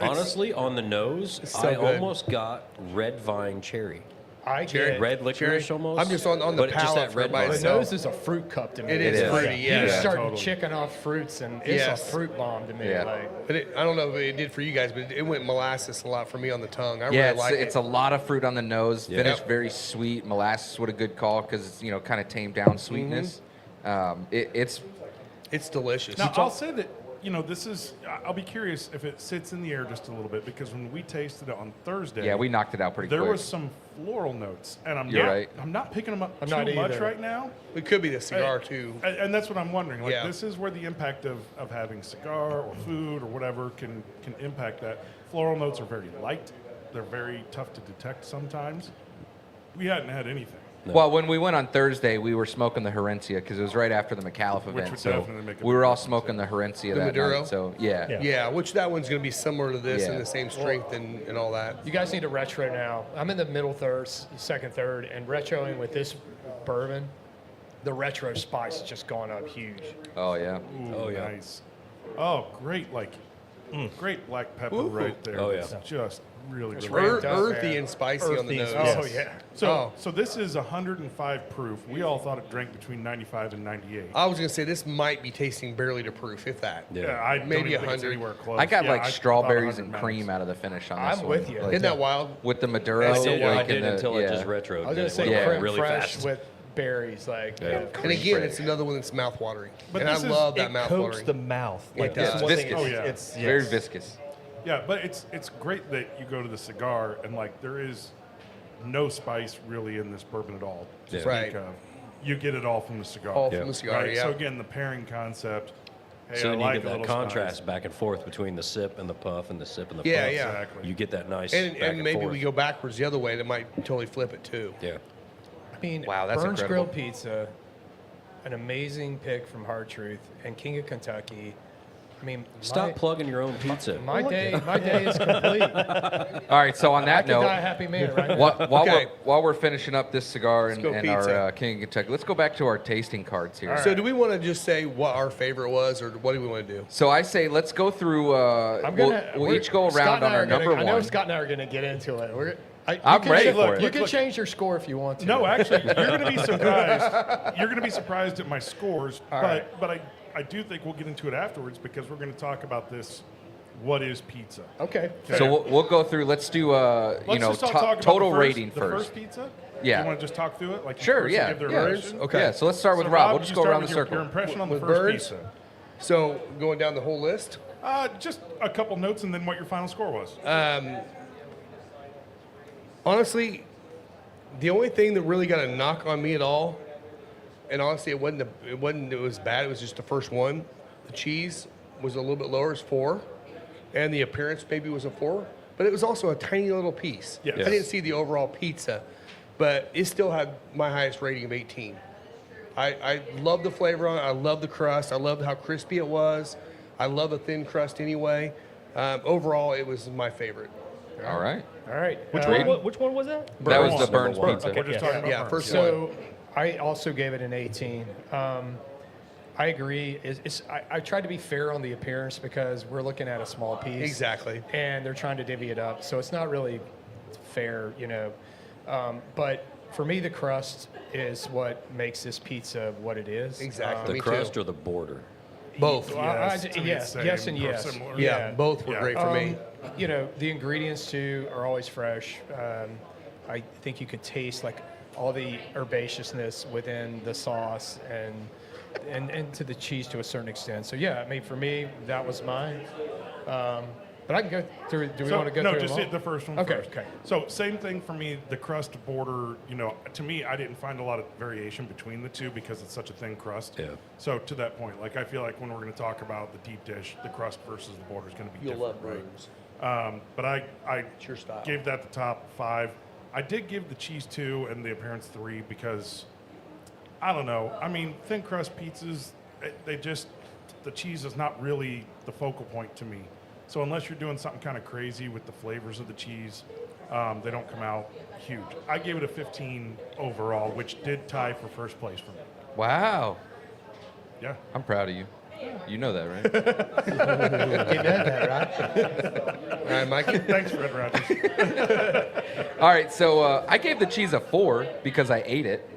Honestly, on the nose, so I good. almost got red vine cherry. I Cherry? get Red licorice almost. I'm just on the but just palate that for red by bar. the itself. nose is a fruit cup to me. It is is. fruity, You yeah. just start totally. chicking off fruits, and it's Yes. a fruit bomb to me. Yeah. Like, But I don't know if it did for you guys, but it went molasses a lot for me on the tongue. I Yeah, really like it's it. a lot of fruit on the nose. Yeah. Finished Yep. very sweet. Molasses, what a good call because it's kind of tamed down sweetness. It's It's delicious. Now, I'll say that, this is, I'll be curious if it sits in the air just a little bit, because when we tasted it on Thursday, yeah, we knocked it out pretty there quick. was some floral notes, and You're right. I'm not picking them up I'm too not much either. right now. It could be the cigar too. And that's what I'm wondering. Like, Yeah. this is where the impact of having cigar or food or whatever can impact that. Floral notes are very light. They're very tough to detect sometimes. We hadn't had anything. Well, when we went on Thursday, we were smoking the Herencia because it was right after the McAuliffe Which event. would so definitely make a we were big all difference, smoking the Herencia The that Maduro? night. So yeah. Yeah, which that one's going to be similar to this Yeah. in the same strength and all that. you guys need a retro now. I'm in the middle third, second third, and retroing with this bourbon, the retro spice has just gone up huge. Oh yeah. Ooh, Oh, yeah. nice. Oh, great! Great black pepper right there. Oh, yeah. It's just really, It's really ramped up, Earthy man. and spicy on the Earthy nose. and Oh yeah. So this is 105 proof. We all thought it drank between 95 and 98. I was going to say this might be tasting barely to proof, if that. Yeah. I don't Maybe even think it's 100. anywhere close. I got Yeah, like I thought strawberries 100 and max. cream out of the finish on this I'm one. with you. Like, Isn't that wild? with the Maduro. I did, like, in the- until it yeah. just retroed. I was gonna say Yeah. creme really fresh fast. with berries, like Yeah. And again, it's another one that's mouth-watering. But And I this is- love that It coats mouth-watering. the mouth. It Like this does. is one thing. Viscous. Oh, yeah. It's Very yes. viscous. Yeah, but it's great that you go to the cigar and like there is no spice really in this bourbon at all. to Yeah. speak Right. of. You get it all from the cigar. All Yeah. from the cigar, Right? yeah. So again, the pairing concept. Hey, So I then like you get a that little contrast spice. back and forth between the sip and the puff and the sip and the Yeah, puff. yeah. Exactly. You get that nice and back and maybe forth. we go backwards the other way. That might totally flip it too. Yeah. I mean, Wow, that's Burns incredible. Grilled Pizza, an amazing pick from Hard Truth, and King of Kentucky. I mean, Stop plugging your own pizza. my day is complete. All right. So on I that could die a note, happy man right now. Okay. while we're finishing up this cigar and, go and pizza. our King of Kentucky, let's go back to our tasting cards here. So do we want to just say what our favorite was, or what do we want to do? So I say let's go through. We'll we're- each go Scott around and on I our are gonna- number I know one. Scott and I are going to get into it. I'm ready for it. You can change your score if you want to. No, actually, you're going to be surprised. You're going to be surprised at my scores, but I do think we'll get into it afterwards because we're going to talk about this. What is pizza? Okay. So we'll go through. Let's do Let's just talk about total the first, rating the first. first pizza. Yeah. You want to just talk through it, like each Sure. person Yeah. give their Yeah. impression? Okay. Yeah. So let's start with So, Rob. We'll you just go start around the with your circle. impression on the With first Burns? pizza. So going down the whole list. Just a couple notes and then what your final score was. Honestly, the only thing that really got a knock on me at all, and honestly, it was bad. It was just the first one. The cheese was a little bit lower, it's 4, and the appearance maybe was a 4, but it was also a tiny little piece. Yes. I didn't see the overall pizza, but it still had my highest rating of 18. I love the flavor on it. I love the crust. I loved how crispy it was. I love a thin crust anyway. Overall, it was my favorite. All right. All right. Which one was that? That was the Burns. Burns Number one. pizza. We're just talking about Yeah, Burns. first So I also gave it an 18. I agree. I tried to be fair on the appearance because we're looking at a small piece. Exactly. And they're trying to divvy it up. So it's not really fair, But for me, the crust is what makes this pizza what it is. Exactly. The Me crust too. or the border? Both. Yes, to me, yes, same yes, and or yes. similar. Yeah, both were Yeah. great for me. The ingredients too are always fresh. I think you could taste like all the herbaceousness within the sauce and to the cheese to a certain extent. So yeah, I mean for me that was mine. But I can go through. Do we want to go no, through? just them all? hit the first one Okay, first. okay. So same thing for me. The crust border, to me, I didn't find a lot of variation between the two because it's such a thin crust. Yeah. So to that point, like I feel like when we're going to talk about the deep dish, the crust versus the border is going to be different, right? But I your style. gave that the top 5. I did give the cheese 2 and the appearance 3 because I don't know. I mean, thin crust pizzas, the cheese is not really the focal point to me. So unless you're doing something kind of crazy with the flavors of the cheese, they don't come out huge. I gave it a 15 overall, which did tie for first place for me. Wow. Yeah. I'm proud of you. You know that, right? You know that, right? All right, Mikey. Thanks, Red Rogers. All right, so I gave the cheese a 4 because I ate it.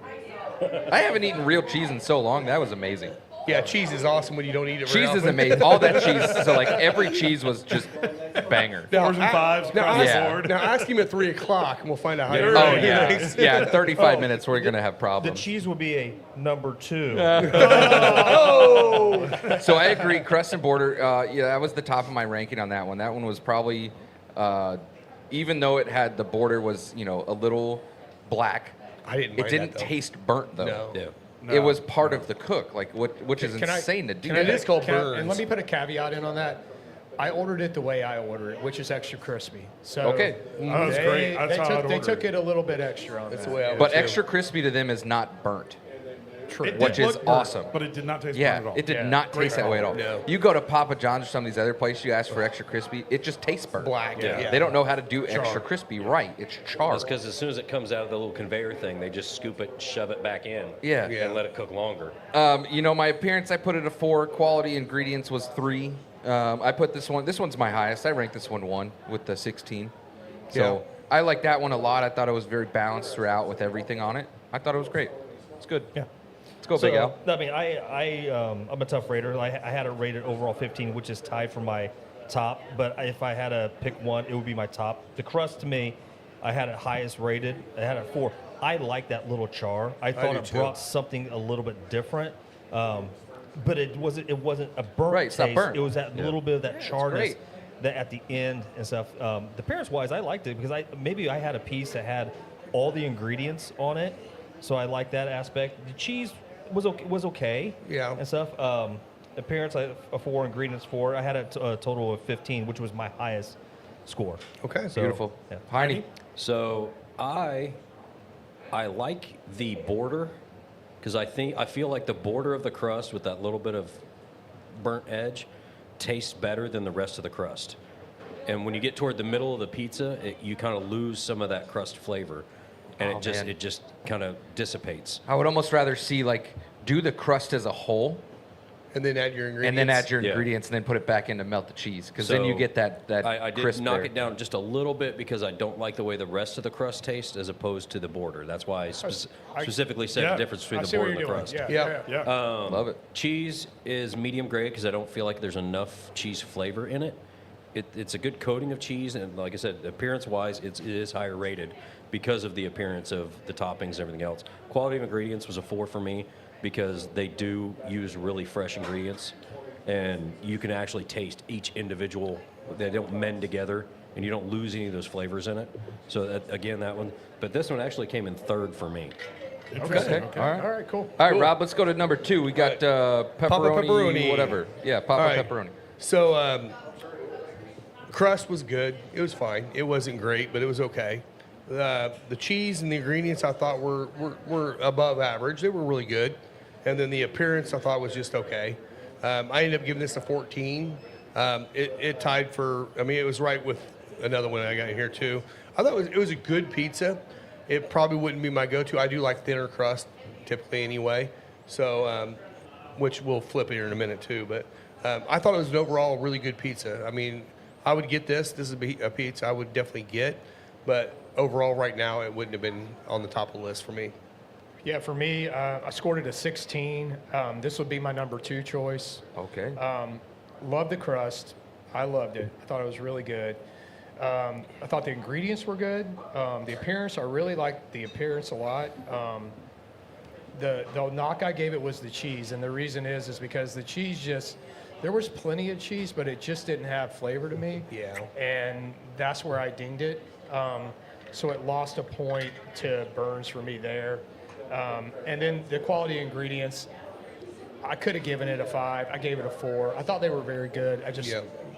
I haven't eaten real cheese in so long. That was amazing. Yeah, cheese is awesome when you don't eat it. very Cheese is often. amazing. All that cheese. So like every cheese was just banger. Now, Fours and fives now, across the ask, board. now ask him at 3 o'clock, and we'll find out how. Yeah, you're right. Oh doing. yeah, yeah. In 35 Oh, minutes, we're gonna have The problems. cheese would be a number 2. So I agree. Crust and border. Yeah, that was the top of my ranking on that one. That one was probably, even though it had the border was a little black. I didn't It mind didn't that, though. taste burnt though. No. Yeah. It was part of the cook, like which is Can I- insane to do. can I It is called Can I- burns. And let me put a caveat in on that. I ordered it the way I order it, which is extra crispy. So Okay. That was great. That's they how took, I'd they order took it. it a little bit extra on That's that. the way I would But too. extra crispy to them is not burnt. True. It did which is look burnt, awesome. But it did not taste Yeah, burnt at all. it did Yeah. not Great taste that way at all. No. You go to Papa John's or some of these other places, you ask for extra crispy, it just tastes burnt. Black. Yeah. They don't know how to do extra crispy right. It's char. That's because as soon as it comes out of the little conveyor thing, they just scoop it, shove it back in, Yeah. Yeah. and let it cook longer. My appearance, I put it a 4. Quality ingredients was 3. I put this one's my highest. I ranked this one 1 with the 16. So I like that one a lot. I thought it was very balanced throughout with everything on it. I thought it was great. It's good. Yeah. Let's go, Big Al. I mean, I'm a tough rater. I had it rated overall 15, which is tied for my top. But if I had to pick one, it would be my top. The crust to me, I had it highest rated. I had it 4. I like that little char. I thought do it too. brought something a little bit different. But it wasn't a burnt Right, it's not taste. burnt. It was that little bit of that charness great. that at the end and stuff. The appearance wise, I liked it because I had a piece that had all the ingredients on it, so I like that aspect. The cheese was okay. Yeah. And stuff. Appearance, I a 4, ingredients 4. I had a total of 15, which was my highest score. Okay. So, Beautiful. Yeah. Heine. So I like the border because I feel like the border of the crust with that little bit of burnt edge tastes better than the rest of the crust. And when you get toward the middle of the pizza, you kind of lose some of that crust flavor, and Oh, man. it just kind of dissipates. I would almost rather see do the crust as a whole And then add your ingredients. and then add your Yeah. ingredients and then put it back in to melt the cheese because then you So get that I did crisp knock there. it down just a little bit because I don't like the way the rest of the crust tastes as opposed to the border. That's why I specifically said Yeah, the difference between I the see what border you're and the doing. crust. Yeah. Yeah. Yeah. Love it. Cheese is medium grade because I don't feel like there's enough cheese flavor in it. It's a good coating of cheese, and like I said, appearance-wise, it is higher rated because of the appearance of the toppings and everything else. Quality of ingredients was a 4 for me because they do use really fresh ingredients, and you can actually taste each individual. They don't mend together, and you don't lose any of those flavors in it. So that one. But this one actually came in 3rd for me. Okay. All right. All right, cool. All right, Cool. Rob, let's go to number 2. We got pepperoni, whatever. Yeah, Papa All right. pepperoni. So, crust was good. It was fine. It wasn't great, but it was okay. The cheese and the ingredients I thought were above average. They were really good. And then the appearance I thought was just okay. I ended up giving this a 14. It tied for, it was right with another one I got here too. I thought it was a good pizza. It probably wouldn't be my go-to. I do like thinner crust typically anyway. So, which we'll flip here in a minute too. But I thought it was an overall really good pizza. I would get this. This is a pizza I would definitely get. But overall, right now, it wouldn't have been on the top of the list for me. Yeah, for me, I scored it a 16. This would be my number 2 choice. Okay. Loved the crust. I loved it. I thought it was really good. I thought the ingredients were good. The appearance, I really liked the appearance a lot. The knock I gave it was the cheese, and the reason is because the cheese there was plenty of cheese, but it just didn't have flavor to me. Yeah. And that's where I dinged it. So it lost a point to Burns for me there. And then the quality ingredients, I could have given it a 5. I gave it a 4. I thought they were very good. I just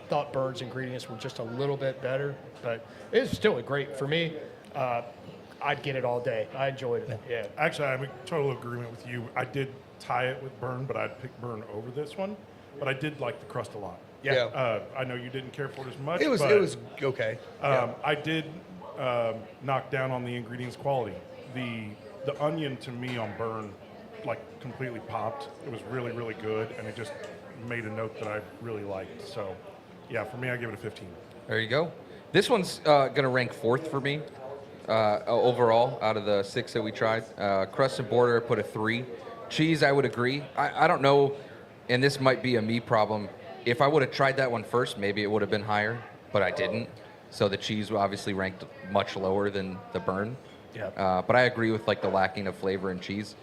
thought Burns' ingredients were just a little bit better, but it was still for me. I'd get it all day. I enjoyed it. Yeah. Actually, I'm in total agreement with you. I did tie it with Burn, but I'd pick Burn over this one. But I did like the crust a lot. Yeah. I know you didn't care for it as much. It was okay. I did knock down on the ingredients quality. The onion to me on Burn, like completely popped. It was really, really good, and it just made a note that I really liked. So, yeah, for me, I give it a 15. There you go. This one's going to rank fourth for me overall out of the 6 that we tried. Crust and border, I put a 3. Cheese, I would agree. I don't know, and this might be a me problem. If I would have tried that one first, maybe it would have been higher, but I didn't. So the cheese obviously ranked much lower than the burn. Yeah. But I agree with like the lacking of flavor in cheese.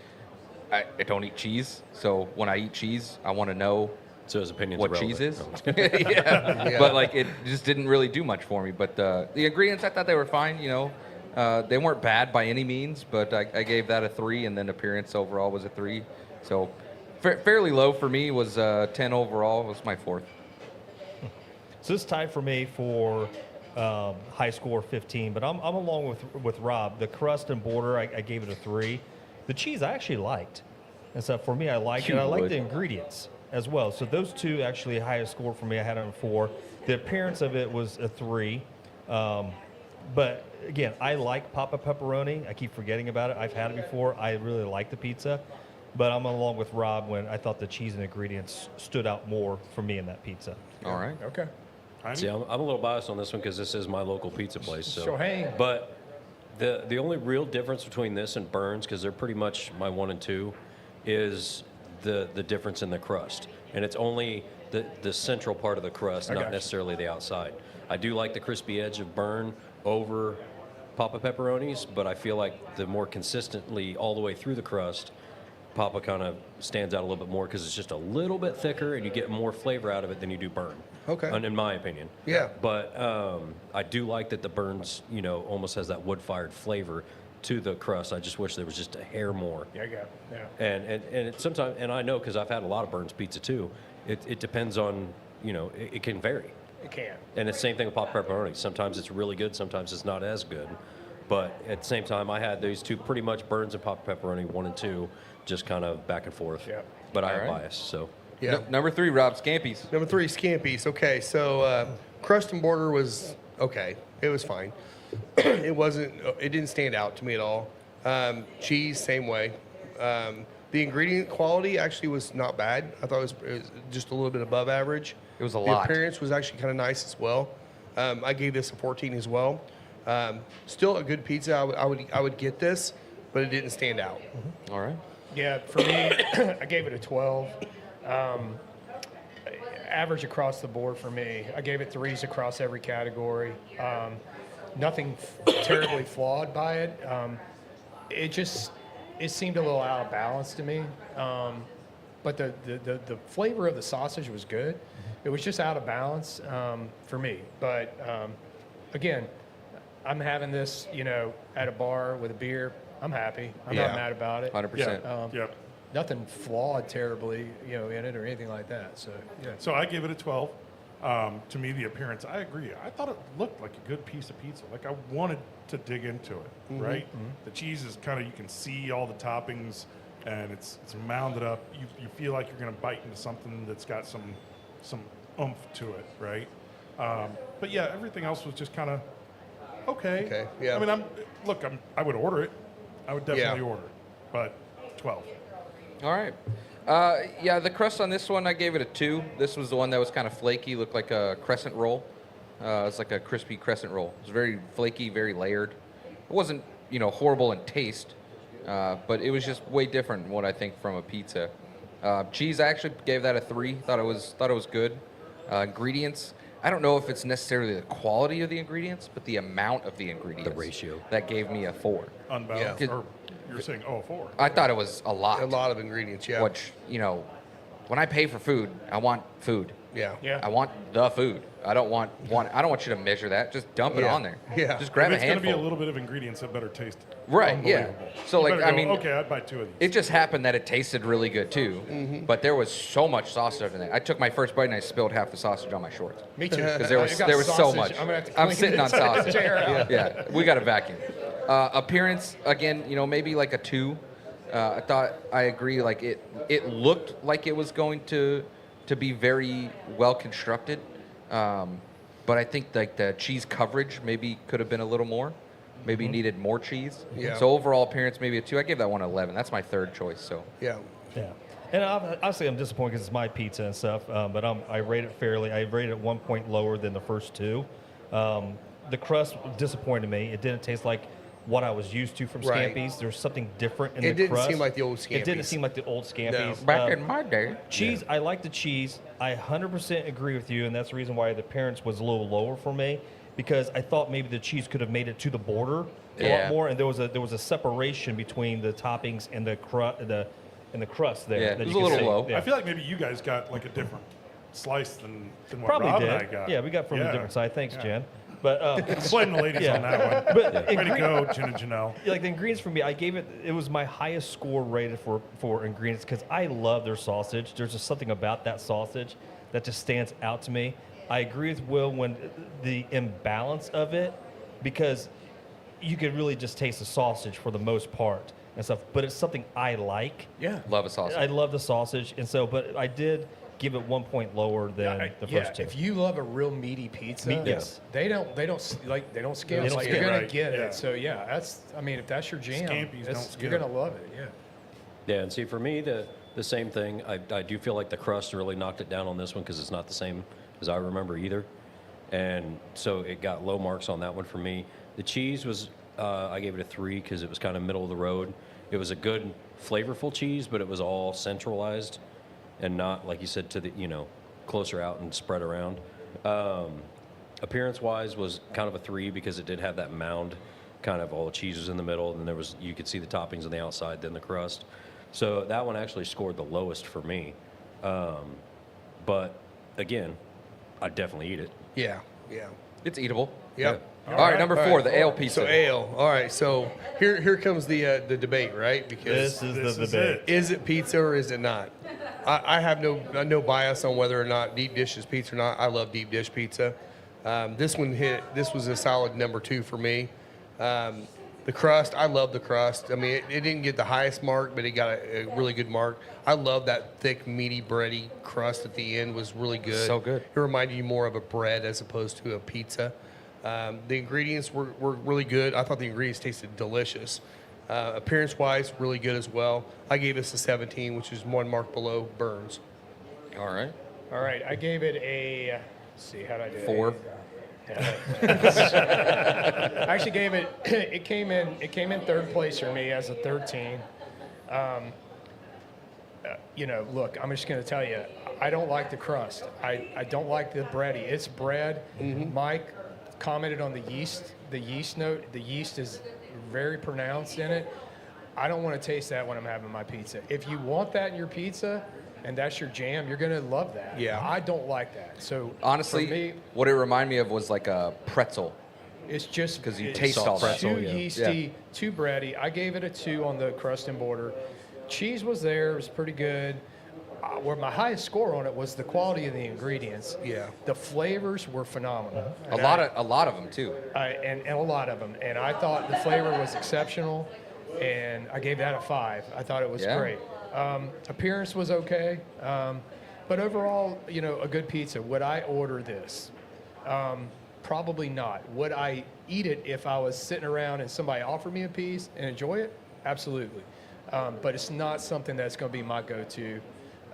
I don't eat cheese, so when I eat cheese, I want to know So his opinion's what irrelevant. cheese is. Yeah. But like it just didn't really do much for me. But the ingredients, I thought they were fine. They weren't bad by any means, but I gave that a 3, and then appearance overall was a 3. So fairly low for me was 10 overall. Was my 4th. So this tied for me for high score 15, but I'm along with Rob. The crust and border, I gave it a 3. The cheese I actually liked, and so for me I liked it. You I liked would. the ingredients as well. So those two actually highest score for me. I had it on 4. The appearance of it was a 3. But again, I like Papa Pepperoni. I keep forgetting about it. I've had it before. I really like the pizza, but I'm along with Rob when I thought the cheese and ingredients stood out more for me in that pizza. All right. Okay. See, I'm a little biased on this one because this is my local pizza place. So. Sure, hey. But the only real difference between this and Burns, because they're pretty much my 1 and 2, is the difference in the crust. And it's only the central part of the crust, not gotcha. necessarily the outside. I do like the crispy edge of Burn over Papa Pepperonis, but I feel like the more consistently all the way through the crust, Papa kind of stands out a little bit more because it's just a little bit thicker and you get more flavor out of it than you do Burn. Okay. In my opinion. Yeah. But I do like that the Burns, almost has that wood-fired flavor to the crust. I just wish there was just a hair more. Yeah, I got it. Yeah. And it sometimes, and I know because I've had a lot of Burns pizza too. It depends on, it can vary. It can. And it's the same thing with Papa Pepperoni. Sometimes it's really good, sometimes it's not as good. But at the same time, I had these two pretty much Burns and Papa Pepperoni, 1 and 2, just kind of back and forth. Yeah. But I have All right. bias, so. Yeah. Number 3, Rob, Scampies. Number 3, Scampies. Okay, so crust and border was okay. It was fine. It didn't stand out to me at all. Cheese, same way. The ingredient quality actually was not bad. I thought it was just a little bit above average. It was a The lot. appearance was actually kind of nice as well. I gave this a 14 as well. Still a good pizza. I would get this, but it didn't stand out. All right. Yeah, for me, I gave it a 12. Average across the board for me. I gave it 3s across every category. Nothing terribly flawed by it. It seemed a little out of balance to me. But the flavor of the sausage was good. It was just out of balance for me. But again, I'm having this, at a bar with a beer. I'm happy. I'm Yeah. not mad about it. 100%. Yep. Nothing flawed terribly, in it or anything like that. So yeah. So I give it a 12. To me, the appearance, I agree. I thought it looked like a good piece of pizza. Like I wanted to dig into it, right? The cheese is kind of, you can see all the toppings, and it's mounded up. You feel like you're going to bite into something that's got some oomph to it, right? But yeah, everything else was just kind of okay. Okay, yeah. I mean, I would order it. I would definitely Yeah. order it, but 12. All right. Yeah, the crust on this one, I gave it a 2. This was the one that was kind of flaky, looked like a crescent roll. It's like a crispy crescent roll. It was very flaky, very layered. It wasn't, horrible in taste, but it was just way different than what I think from a pizza. Cheese, I actually gave that a 3. Thought it was good. Ingredients, I don't know if it's necessarily the quality of the ingredients, but the amount of the ingredients. The ratio. That gave me a 4. Unbalanced. Yeah. Or you're saying, 4. I thought it was a lot. A lot of ingredients, yeah. Which, when I pay for food, I want food. Yeah. Yeah. I want the food. I don't want you to measure that. Just dump it Yeah. on there. Yeah. Just grab If a it's going to be handful. a little bit of ingredients that better taste Right, yeah. unbelievable. So, You like, better I go, mean, okay, I'd buy 2 of these. It just happened that it tasted really good too, but there was so much sausage in it. I took my first bite and I spilled half the sausage on my shorts Me too. because there was I got so sausage. much. I'm gonna have to I'm clean sitting on this sausage. chair out. Yeah, we got a vacuum. Appearance again, maybe like a 2. I agree. Like it looked like it was going to be very well constructed, but I think like the cheese coverage maybe could have been a little more. Maybe needed more cheese. Yeah. So overall appearance maybe a 2. I gave that one 11. That's my third choice. So Yeah. Yeah. And obviously, I'm disappointed because it's my pizza and stuff. But I rate it fairly. I rate it 1 point lower than the first two. The crust disappointed me. It didn't taste like what I was used to from Right. Scampi's. There's something different in It the didn't crust. seem like the old It didn't Scampi's. seem like the old Scampi's. Back in my day. Cheese, I like the cheese. I 100% agree with you, and that's the reason why the appearance was a little lower for me, because I thought maybe the cheese could have made it to the border a Yeah. lot more, and there was a separation between the toppings and the crust there. Yeah, that it was you a could little see. low. Yeah. I feel like maybe you guys got like a different slice than what Probably Rob did. and I got. Yeah, we got from a different side. Thanks, Jen. But Blame the ladies Yeah. on that one. but Way to go, Jen and Janelle. like the ingredients for me, I gave it was my highest score rated for ingredients because I love their sausage. There's just something about that sausage that just stands out to me. I agree with Will when the imbalance of it, because you could really just taste the sausage for the most part and stuff, but it's something I like. Yeah. Love a sausage. I love the sausage, and so, but I did give it 1 point lower than the first two. If you love a real meaty pizza, Yes. they don't scale. They don't Like scale. you're gonna Right, get yeah. it. So yeah, if that's your jam, Scampi's don't you're scale. gonna love it. Yeah. Yeah, and see, for me, the same thing. I do feel like the crust really knocked it down on this one because it's not the same as I remember either. And so it got low marks on that one for me. The cheese was, I gave it a 3 because it was kind of middle of the road. It was a good, flavorful cheese, but it was all centralized and not, like you said, to the, closer out and spread around. Appearance-wise was kind of a 3 because it did have that mound, kind of all the cheese was in the middle, and you could see the toppings on the outside, then the crust. So that one actually scored the lowest for me. But again, I'd definitely eat it. Yeah, yeah. It's eatable. Yep. All right, number 4, the ale So pizza. ale. All right. So here comes the debate, right? Because This is This the is debate. it. is it pizza or is it not? I have no bias on whether or not deep dish is pizza or not. I love deep dish pizza. This one hit. This was a solid number 2 for me. The crust, I love the crust. I mean, it didn't get the highest mark, but it got a really good mark. I love that thick, meaty, bready crust at the end was really good. So good. It reminded you more of a bread as opposed to a pizza. The ingredients were really good. I thought the ingredients tasted delicious. Appearance-wise, really good as well. I gave this a 17, which is 1 mark below Burns. All right. All right, I gave it a. Let's see, how did I do? 4. I actually gave it. It came in third place for me as a 13. Look, I'm just going to tell you, I don't like the crust. I don't like the bready. It's bread. Mike commented on the yeast note. The yeast is very pronounced in it. I don't want to taste that when I'm having my pizza. If you want that in your pizza and that's your jam, you're going to love that. Yeah. I don't like that. So Honestly, for me, what it reminded me of was like a pretzel. it's just 'Cause you it's taste all that. too Pretzel, yeah. yeasty, Yeah. too bready. I gave it a 2 on the crust and border. Cheese was there; it was pretty good. Where my highest score on it was the quality of the ingredients. Yeah. The flavors were phenomenal. A lot of them too. And a lot of them. And I thought the flavor was exceptional, and I gave that a 5. I thought it was Yeah. great. Appearance was okay, but overall, a good pizza. Would I order this? Probably not. Would I eat it if I was sitting around and somebody offered me a piece and enjoy it? Absolutely. But it's not something that's going to be my go-to.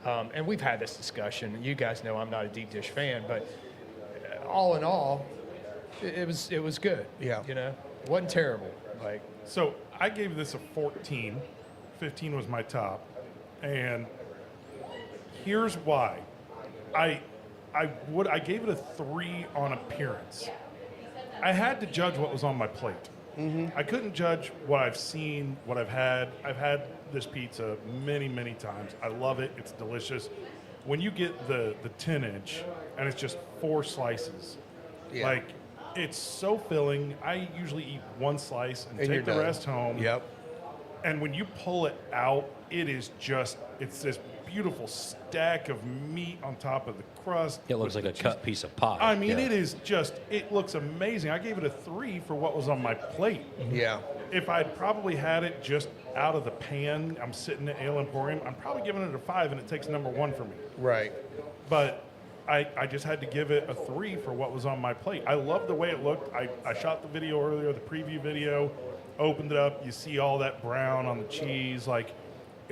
And we've had this discussion. You guys know I'm not a deep dish fan, but all in all, it was good. Yeah. It wasn't terrible. Like, So I gave this a 14. 15 was my top. And here's why. I gave it a 3 on appearance. I had to judge what was on my plate. I couldn't judge what I've seen, what I've had. I've had this pizza many, many times. I love it. It's delicious. When you get the 10-inch and it's just 4 slices, Yeah. like it's so filling. I usually eat 1 slice and And you're take the done. rest home. Yep. And when you pull it out, it's this beautiful stack of meat on top of the crust. It looks with like a the cut cheese. piece of pie. I mean, Yeah. it looks amazing. I gave it a 3 for what was on my plate. Yeah. If I'd probably had it just out of the pan, I'm sitting at Ale Emporium, I'm probably giving it a 5, and it takes number 1 for me. Right. But I just had to give it a 3 for what was on my plate. I love the way it looked. I shot the video earlier, the preview video, opened it up, you see all that brown on the cheese. Like,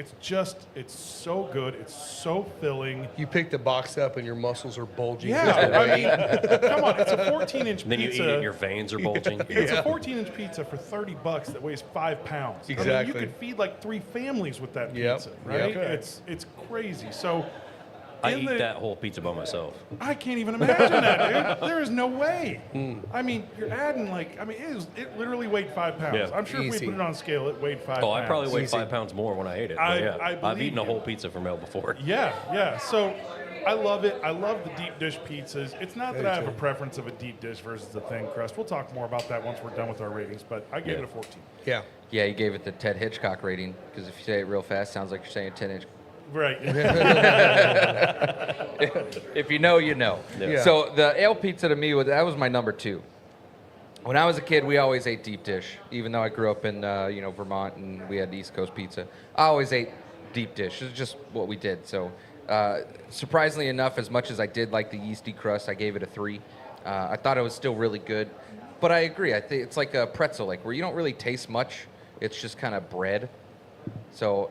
it's so good. It's so filling. You pick the box up and your muscles are bulging. Yeah, I mean, come on, it's a 14-inch And then you pizza. eat it, your veins are bulging. It's a 14-inch pizza for $30 that weighs 5 pounds. I mean, Exactly. you could feed like 3 families with that Yep, pizza, right? yep. It's crazy. So I in eat the- that whole pizza by myself. I can't even imagine that, dude. There is no way. Hmm. I mean, you're adding like, I mean, it literally weighed 5 pounds. Yeah. I'm sure if Easy. we put it on scale, it weighed 5 Oh, pounds. I probably weighed Easy. 5 pounds more when I ate it. But I I've believe eaten a you. whole pizza from Mel before. Yeah. So I love it. I love the deep dish pizzas. It's not that Me I have a too. preference of a deep dish versus a thin crust. We'll talk more about that once we're done with our ratings, but I gave it a 14. Yeah. Yeah, you gave it the Ted Hitchcock rating because if you say it real fast, sounds like you're saying 10-inch. Right. If you know, you know. Yeah. So the ale pizza to me that was my number 2. When I was a kid, we always ate deep dish. Even though I grew up in Vermont and we had East Coast pizza, I always ate deep dish. It's just what we did. So surprisingly enough, as much as I did like the yeasty crust, I gave it a 3. I thought it was still really good, but I agree. I think it's like a pretzel, like where you don't really taste much. It's just kind of bread. So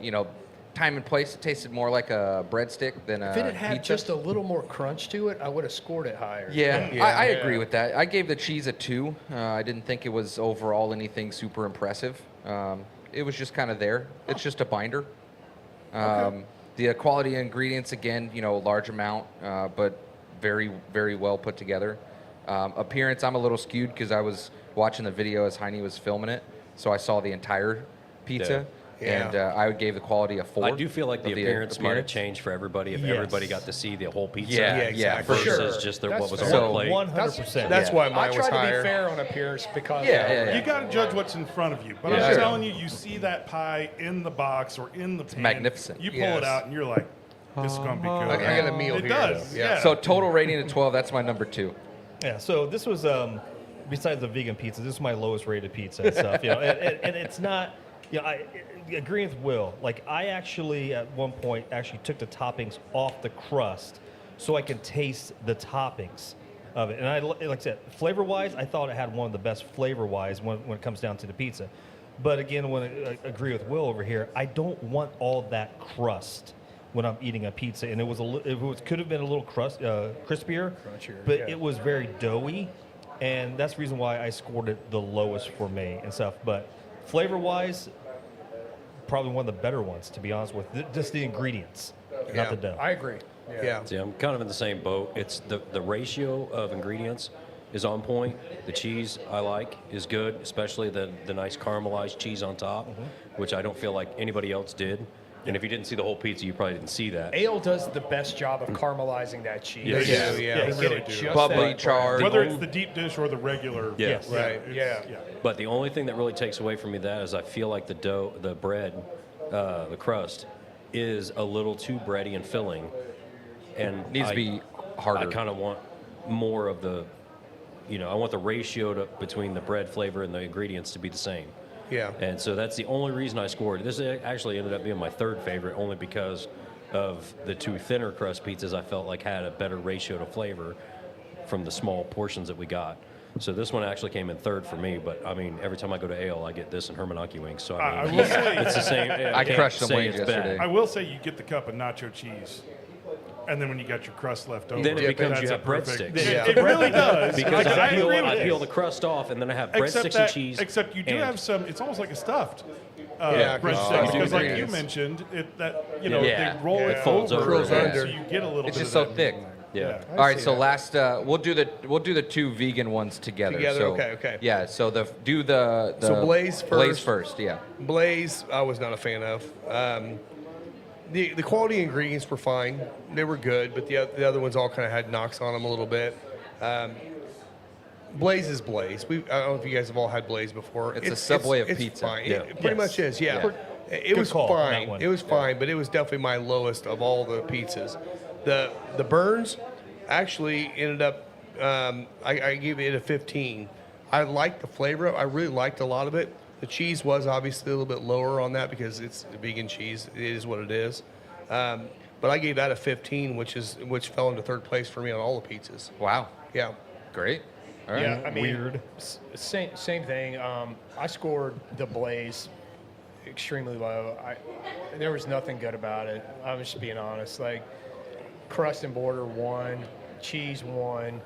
time and place, it tasted more like a breadstick than a If it had had pizza. just a little more crunch to it, I would have scored it higher. Yeah, Yeah. I agree with that. I gave the cheese a 2. I didn't think it was overall anything super impressive. It was just kind of there. It's just a binder. The quality of ingredients, again, large amount, but very, very well put together. Appearance, I'm a little skewed because I was watching the video as Heine was filming it, so I saw the entire pizza. Yeah. And I gave the quality a 4. I do feel like the of appearance might have changed for everybody if Yes. everybody got to see the whole pizza. Yeah, Yeah, exactly. Versus Sure. just That's what was fair. on the plate. 100%. That's Yeah. why I mine was try to higher. be fair on appearance because Yeah. You got to judge what's in front of you. But Yeah. I'm Sure. telling you, you see that pie in the box or in the pan. magnificent. You pull Yes. it out and you're like, this is going to be good. I got a meal It here. does. though. Yeah. So total rating of 12, that's my number 2. Yeah, so this was besides the vegan pizza, this is my lowest rated pizza and stuff. And it's not. I agree with Will. Like I actually at one point actually took the toppings off the crust so I could taste the toppings of it. And like I said, flavor wise, I thought it had one of the best flavor wise when it comes down to the pizza. But again, when I agree with Will over here, I don't want all that crust when I'm eating a pizza, and could have been a little crispier, Crunchier, but yeah. it was very doughy, and that's the reason why I scored it the lowest for me and stuff. But flavor-wise, probably one of the better ones, to be honest with. Just the ingredients, Yeah. not the dough. I agree. Yeah. See, I'm kind of in the same boat. It's the ratio of ingredients is on point. The cheese I like is good, especially the nice caramelized cheese on top, which I don't feel like anybody else did. And if you didn't see the whole pizza, you probably didn't see that. Ale does the best job of caramelizing that cheese. Yes. Yeah, They yeah, get really it do. just Bubbly, that charred. Whether it's the deep dish or the regular. Yeah. Right. it's- Yeah. But the only thing that really takes away from me that is I feel like the dough, the bread, the crust is a little too bready and filling. And Needs to be harder. I kind of want more of the, I want the ratio between the bread flavor and the ingredients to be the same. Yeah. And so that's the only reason I scored. This actually ended up being my third favorite, only because of the 2 thinner crust pizzas I felt like had a better ratio to flavor from the small portions that we got. So this one actually came in third for me, but I mean, every time I go to Ale, I get this and Hermanaki wings. So I I mean, will say, it's the same. I can't crushed some say wings it's bad. yesterday. I will say you get the cup of nacho cheese, and then when you got your crust left over, Then it becomes that's you a have perfect- breadsticks. Yeah. It really does. Because Like, I peel, agree with I peel this. the crust off, and then I have Except breadsticks that, and cheese. except you do and- have some. It's almost like a stuffed Yeah, breadstick oh, because, like you ingredients. mentioned, Yeah. they roll Yeah. it Folds over, Curls yeah. under. so you get a little. It's bit just of so that. thick. Yeah. All right, see so that. last we'll do the 2 vegan ones together. Together, So, okay. Yeah, so the So Blaze Blaze first. first, yeah. Blaze, I was not a fan of. The quality ingredients were fine; they were good, but the other ones all kind of had knocks on them a little bit. Blaze is Blaze. I don't know if you guys have all had Blaze before. It's a Subway of it's pizza. Fine. Yeah. It pretty much is. Yeah. Yeah. It Good was call on that fine. one. It was fine, but it was definitely my lowest of all the pizzas. The burns actually ended up. I gave it a 15. I liked the flavor. I really liked a lot of it. The cheese was obviously a little bit lower on that because it's vegan cheese. It is what it is. But I gave that a 15, which fell into third place for me on all the pizzas. Wow, Yeah. great. All right. Yeah, I mean, Weird. Same thing. I scored the Blaze extremely low. There was nothing good about it. I'm just being honest. Like crust and border 1, cheese 1,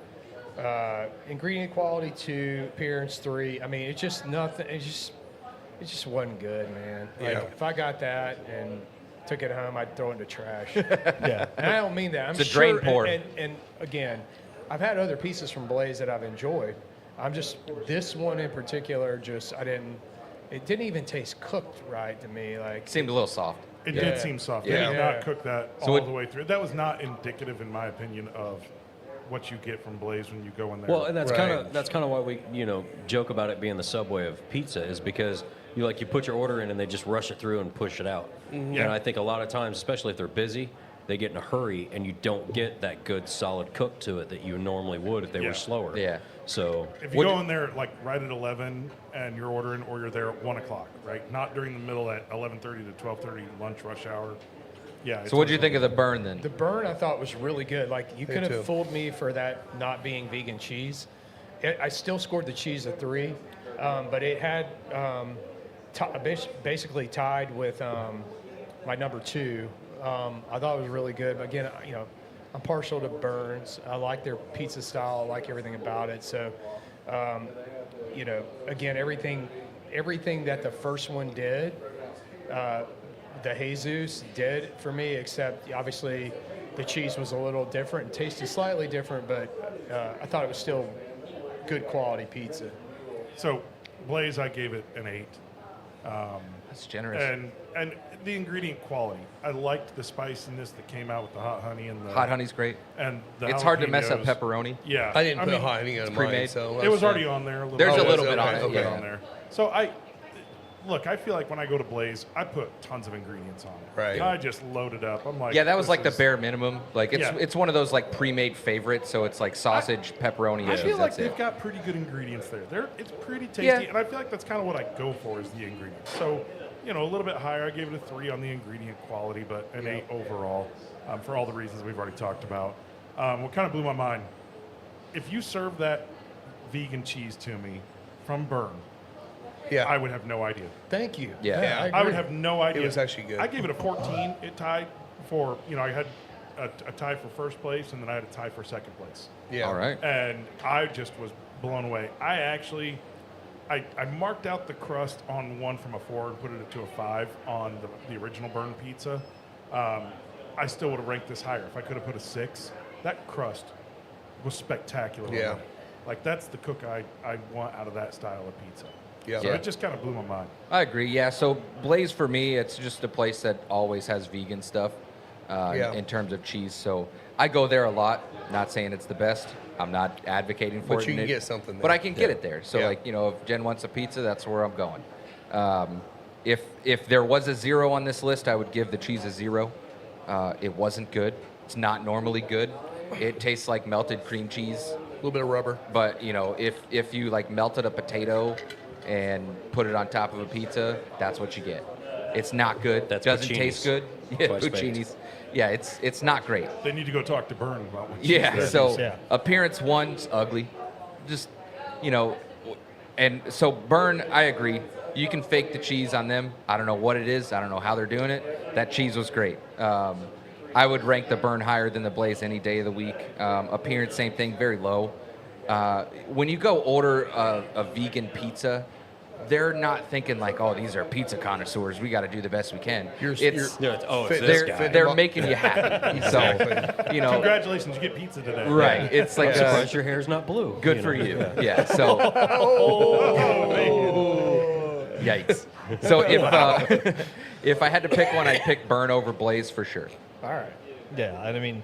ingredient quality 2, appearance 3. I mean, it's just nothing. It just wasn't good, man. Like Yeah. if I got that and took it home, I'd throw it in the trash. Yeah. And I don't mean that. I'm It's a sure, drain pour. And again, I've had other pieces from Blaze that I've enjoyed. This one in particular, it didn't even taste cooked right to me. Like Seemed a little soft. It Yeah. did seem soft. Yeah. They did Yeah. not cook that So all what- the way through. That was not indicative, in my opinion, of what you get from Blaze when you go in there. Well, and that's Right. kind of why we joke about it being the Subway of pizza, is because you put your order in and they just rush it through and push it out. Mm-hmm. Yeah. And I think a lot of times, especially if they're busy, they get in a hurry and you don't get that good solid cook to it that you normally would if they Yeah. were slower. Yeah. So if you go in there like right at 11 and you're ordering, or you're there at 1 o'clock, right? Not during the middle at 11:30 to 12:30 lunch rush hour. Yeah. So what do you think of the burn then? the burn, I thought was really good. Like you Me could too. have fooled me for that not being vegan cheese. I still scored the cheese a 3, but it had basically tied with my number 2. I thought it was really good. But again, I'm partial to burns. I like their pizza style. I like everything about it. So, again, everything that the first one did, the Jesus did for me, except obviously the cheese was a little different, tasted slightly different, but I thought it was still good quality pizza. So Blaze, I gave it an 8. That's generous. And the ingredient quality, I liked the spiciness that came out with the hot honey and the Hot honey's great. and the It's hard to mess up jalapenos. pepperoni. Yeah, I didn't put mean, a hot honey on mine, pre-made. so It was already on there. A little There's bit. a little bit okay, on it. okay. Yeah. on there. So I feel like when I go to Blaze, I put tons of ingredients on it. Right. I just load it up. I'm like, Yeah, that was this like the is- bare minimum. Like it's Yeah. it's one of those like pre-made favorites. So it's like sausage, pepperoni, I cheese. feel like That's they've it. got pretty good ingredients there. It's pretty tasty, Yeah. and I feel like that's kind of what I go for is the ingredients. So, a little bit higher. I gave it a 3 on the ingredient quality, but an 8 overall for all the reasons we've already talked about. What kind of blew my mind, if you serve that vegan cheese to me from Burn, Yeah. I would have no idea. Thank you. Yeah. I I would agree. have no idea. It was actually good. I gave it a 14. It tied for, I had a tie for first place, and then I had a tie for second place. Yeah. All right. And I just was blown away. I marked out the crust on one from a 4 and put it to a 5 on the original Burn pizza. I still would have ranked this higher. If I could have put a 6, that crust was spectacular. on Yeah. it. Like, that's the cook I want out of that style of pizza. Yeah. So Yeah. it just kind of blew my mind. I agree. Yeah. So Blaze for me, it's just a place that always has vegan stuff Yeah. in terms of cheese. So I go there a lot. Not saying it's the best. I'm not advocating for But it. you and can it- get something But there. I can get it there. So Yeah. if Jen wants a pizza, that's where I'm going. If there was a 0 on this list, I would give the cheese a 0. It wasn't good. It's not normally good. It tastes like melted cream cheese. A little bit of rubber. But if you like melted a potato and put it on top of a pizza, that's what you get. It's not good. That's Doesn't Puccini's. taste good. Yeah, Twice baked. Puccini's. Yeah, it's not great. They need to go talk to Burn about what Yeah. cheese So Yeah. appearance 1's ugly. Just and so Burn, I agree. You can fake the cheese on them. I don't know what it is. I don't know how they're doing it. That cheese was great. I would rank the Burn higher than the Blaze any day of the week. Appearance, same thing, very low. When you go order a vegan pizza, they're not thinking like, oh, these are pizza connoisseurs. We got to do the best we can. You're- It's Yeah, it's Fit- this they're guy. fit- they're making you happy. So Congratulations, you get pizza today. right. It's like Surprised your hair's not blue. good you for know? you. Yeah. So yikes. So if I had to pick one, I'd pick Burn over Blaze for sure. All right. Yeah, and I mean,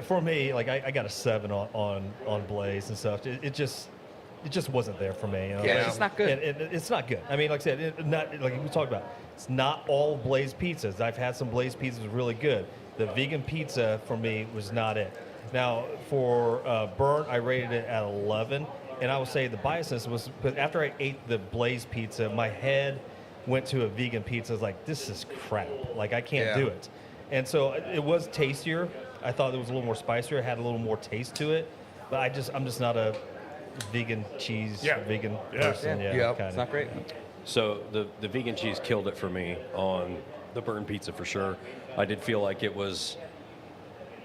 for me, like I got a 7 on Blaze and stuff. It just wasn't there for me. Yeah, it's just not good. It's not good. I mean, like I said, not like we talked about. It's not all Blaze pizzas. I've had some Blaze pizzas really good. The vegan pizza for me was not it. Now for Burn, I rated it at 11, and I would say the biasness was because after I ate the Blaze pizza, my head went to a vegan pizza. I was like, this is crap. Like I can't Yeah. do it. And so it was tastier. I thought it was a little more spicier. It had a little more taste to it. But I'm just not a vegan cheese, Yeah. vegan Yeah. person. Yeah. Yeah, It's kinda. It's not great. So the vegan cheese killed it for me on the burn pizza for sure. I did feel like it was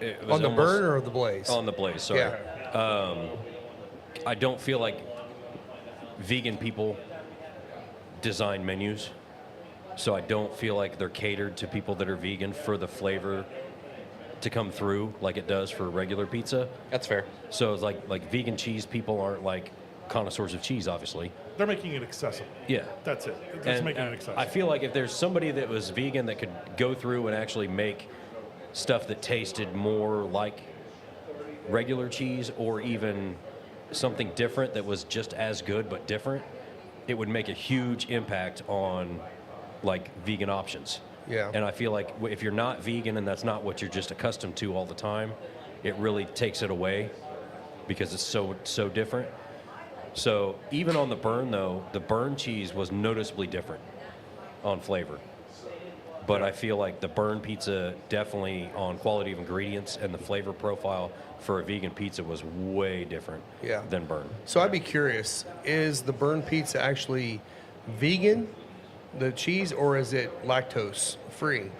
On the almost- burn or the blaze? on the blaze. Sorry. Yeah. I don't feel like vegan people design menus, so I don't feel like they're catered to people that are vegan for the flavor to come through like it does for regular pizza. That's fair. So it's like vegan cheese people aren't like connoisseurs of cheese, obviously. They're making it accessible. Yeah. That's it. That's making it accessible. I feel like if there's somebody that was vegan that could go through and actually make stuff that tasted more like regular cheese or even something different that was just as good but different, it would make a huge impact on like vegan options. Yeah. And I feel like if you're not vegan and that's not what you're just accustomed to all the time, it really takes it away because it's so different. So even on the burn though, the burn cheese was noticeably different on flavor. But I feel like the burn pizza definitely on quality of ingredients and the flavor profile for a vegan pizza was way different Yeah. than burn. So I'd be curious, is the burn pizza actually vegan, the cheese, or is it lactose free?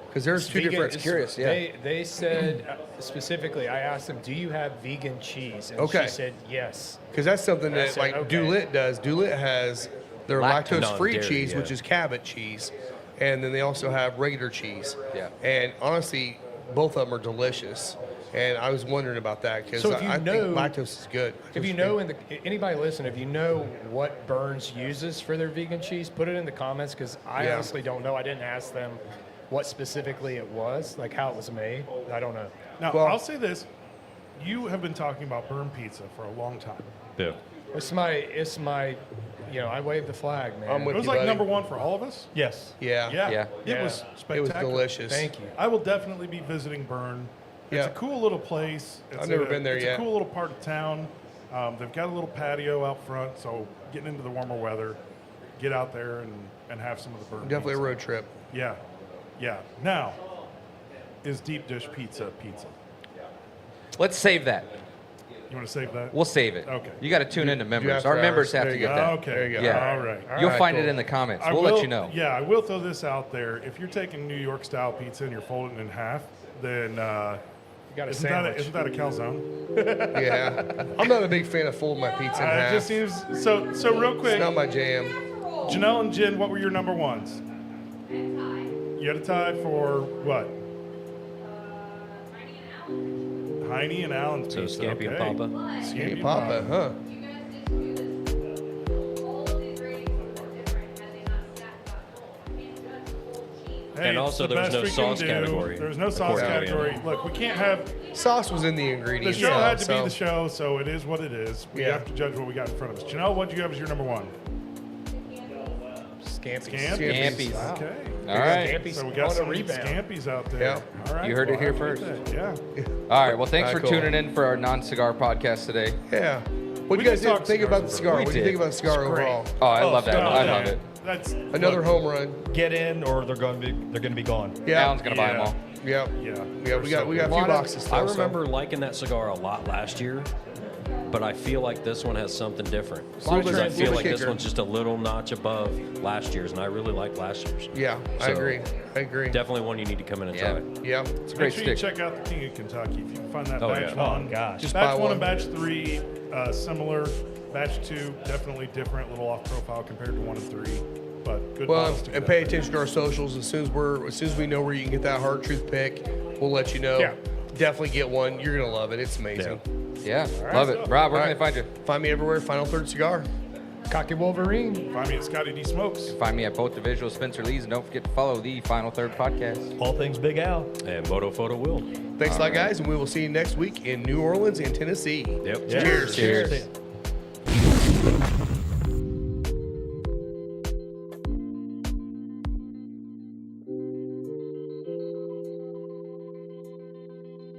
Because there's two Vegan different. is- curious, yeah. They said specifically, I asked them, do you have vegan cheese? And Okay. she said yes. Because that's something I that said, like okay. Dulit does. Dulit has their Lactose. lactose-free Non-dairy, cheese, yeah. which is Cabot cheese, and then they also have regular cheese. Yeah. And honestly, both of them are delicious. And I was wondering about that because So if you I know- think lactose is good. If you Lactose-free. know, anybody listen, if you know what Burns uses for their vegan cheese, put it in the comments because I Yeah. honestly don't know. I didn't ask them what specifically it was, like how it was made. I don't know. Now, Well- I'll say this. You have been talking about burn pizza for a long time. Yeah. It's my, I wave the flag, man. I'm with It was you, like buddy. number one for all of us. Yes. Yeah. Yeah. Yeah. It Yeah. was It was spectacular. delicious. Thank you. I will definitely be visiting Burn. It's Yeah. a cool little place. It's I've never been there it's yet. a cool little part of town. They've got a little patio out front, so getting into the warmer weather, get out there and have some of the Burn. Definitely a pizza. road trip. Yeah, yeah. Now, is deep dish pizza? Let's save that. You want to save that? We'll save it. Okay. You got to tune into members. after Our members hours. have There to you get go. that. Okay. There you go. Yeah. All right. You'll right, find cool. it in the comments. I We'll will- let you know. Yeah, I will throw this out there. If you're taking New York style pizza and you're folding it in half, then You got a isn't that sandwich. isn't that a calzone? Yeah. I'm not a big fan of folding my pizza in It half. just seems so. So real quick, It's not my jam. Janelle and Jen, what were your number ones? You had a tie for what? Heine and Allen's So pizza. Scampi and okay. Papa. Hey, Papa, huh? Hey, And it's also the there was best no we can sauce do. category, There's no sauce according to category. Look, we can't have Sauce was in the the ingredients. show had to so- be the show, so it is what it is. We Yeah. have to judge what we got in front of us. Janelle, what do you have as your number one? Scampi. Scampies. Wow. Okay. All right. Scampi's So we got on a some rebound. Scampies out there. Yeah. All right. You heard it well, here I like first. that. Yeah. All right. Well, thanks All for right, cool. tuning in for our non-cigar podcast today. Yeah. What do We you guys can talk think cigars about the over cigar? there. What do you We think did. about the cigar It's great. overall? Oh, I love that. No, I no, love it. That's Another look, home run. Get in, or they're going to be gone. Yeah. Alan's gonna buy them Yeah. all. Yeah. Yeah. Yeah. We got a few Lot of- boxes still. I so- remember liking that cigar a lot last year, but I feel like this one has something different. little bit- Because I little feel bit like this kicker. one's just a little notch above last year's, and I really like last year's. Yeah, I So, agree. I agree. Definitely one you need to come in and Yeah. try. Yeah. It's a Make great sure you stick. check out the King of Kentucky. If you can find that Oh, batch yeah. one. Oh, gosh. Just batch buy one one. and batch three, similar. Batch two, definitely different, a little off profile compared to 1 and 3, but good Well, bottles to and go. pay attention to our socials. As soon as we know where you can get that Hard Truth pick, we'll let you know. Yeah. Definitely get one. You're gonna love it. It's amazing. Yeah. Love it. Rob, where All can right. they find you? Find me everywhere. Final Third Cigar. Cocky Wolverine. Find me at Scotty D Smokes. Find me at both the visual Spencer Lee's, and don't forget to follow the Final Third podcast. All things Big Al. And Moto Photo Will. Thanks a lot, guys, and we will see you next week in New Orleans and Tennessee. Yep. Cheers. Cheers.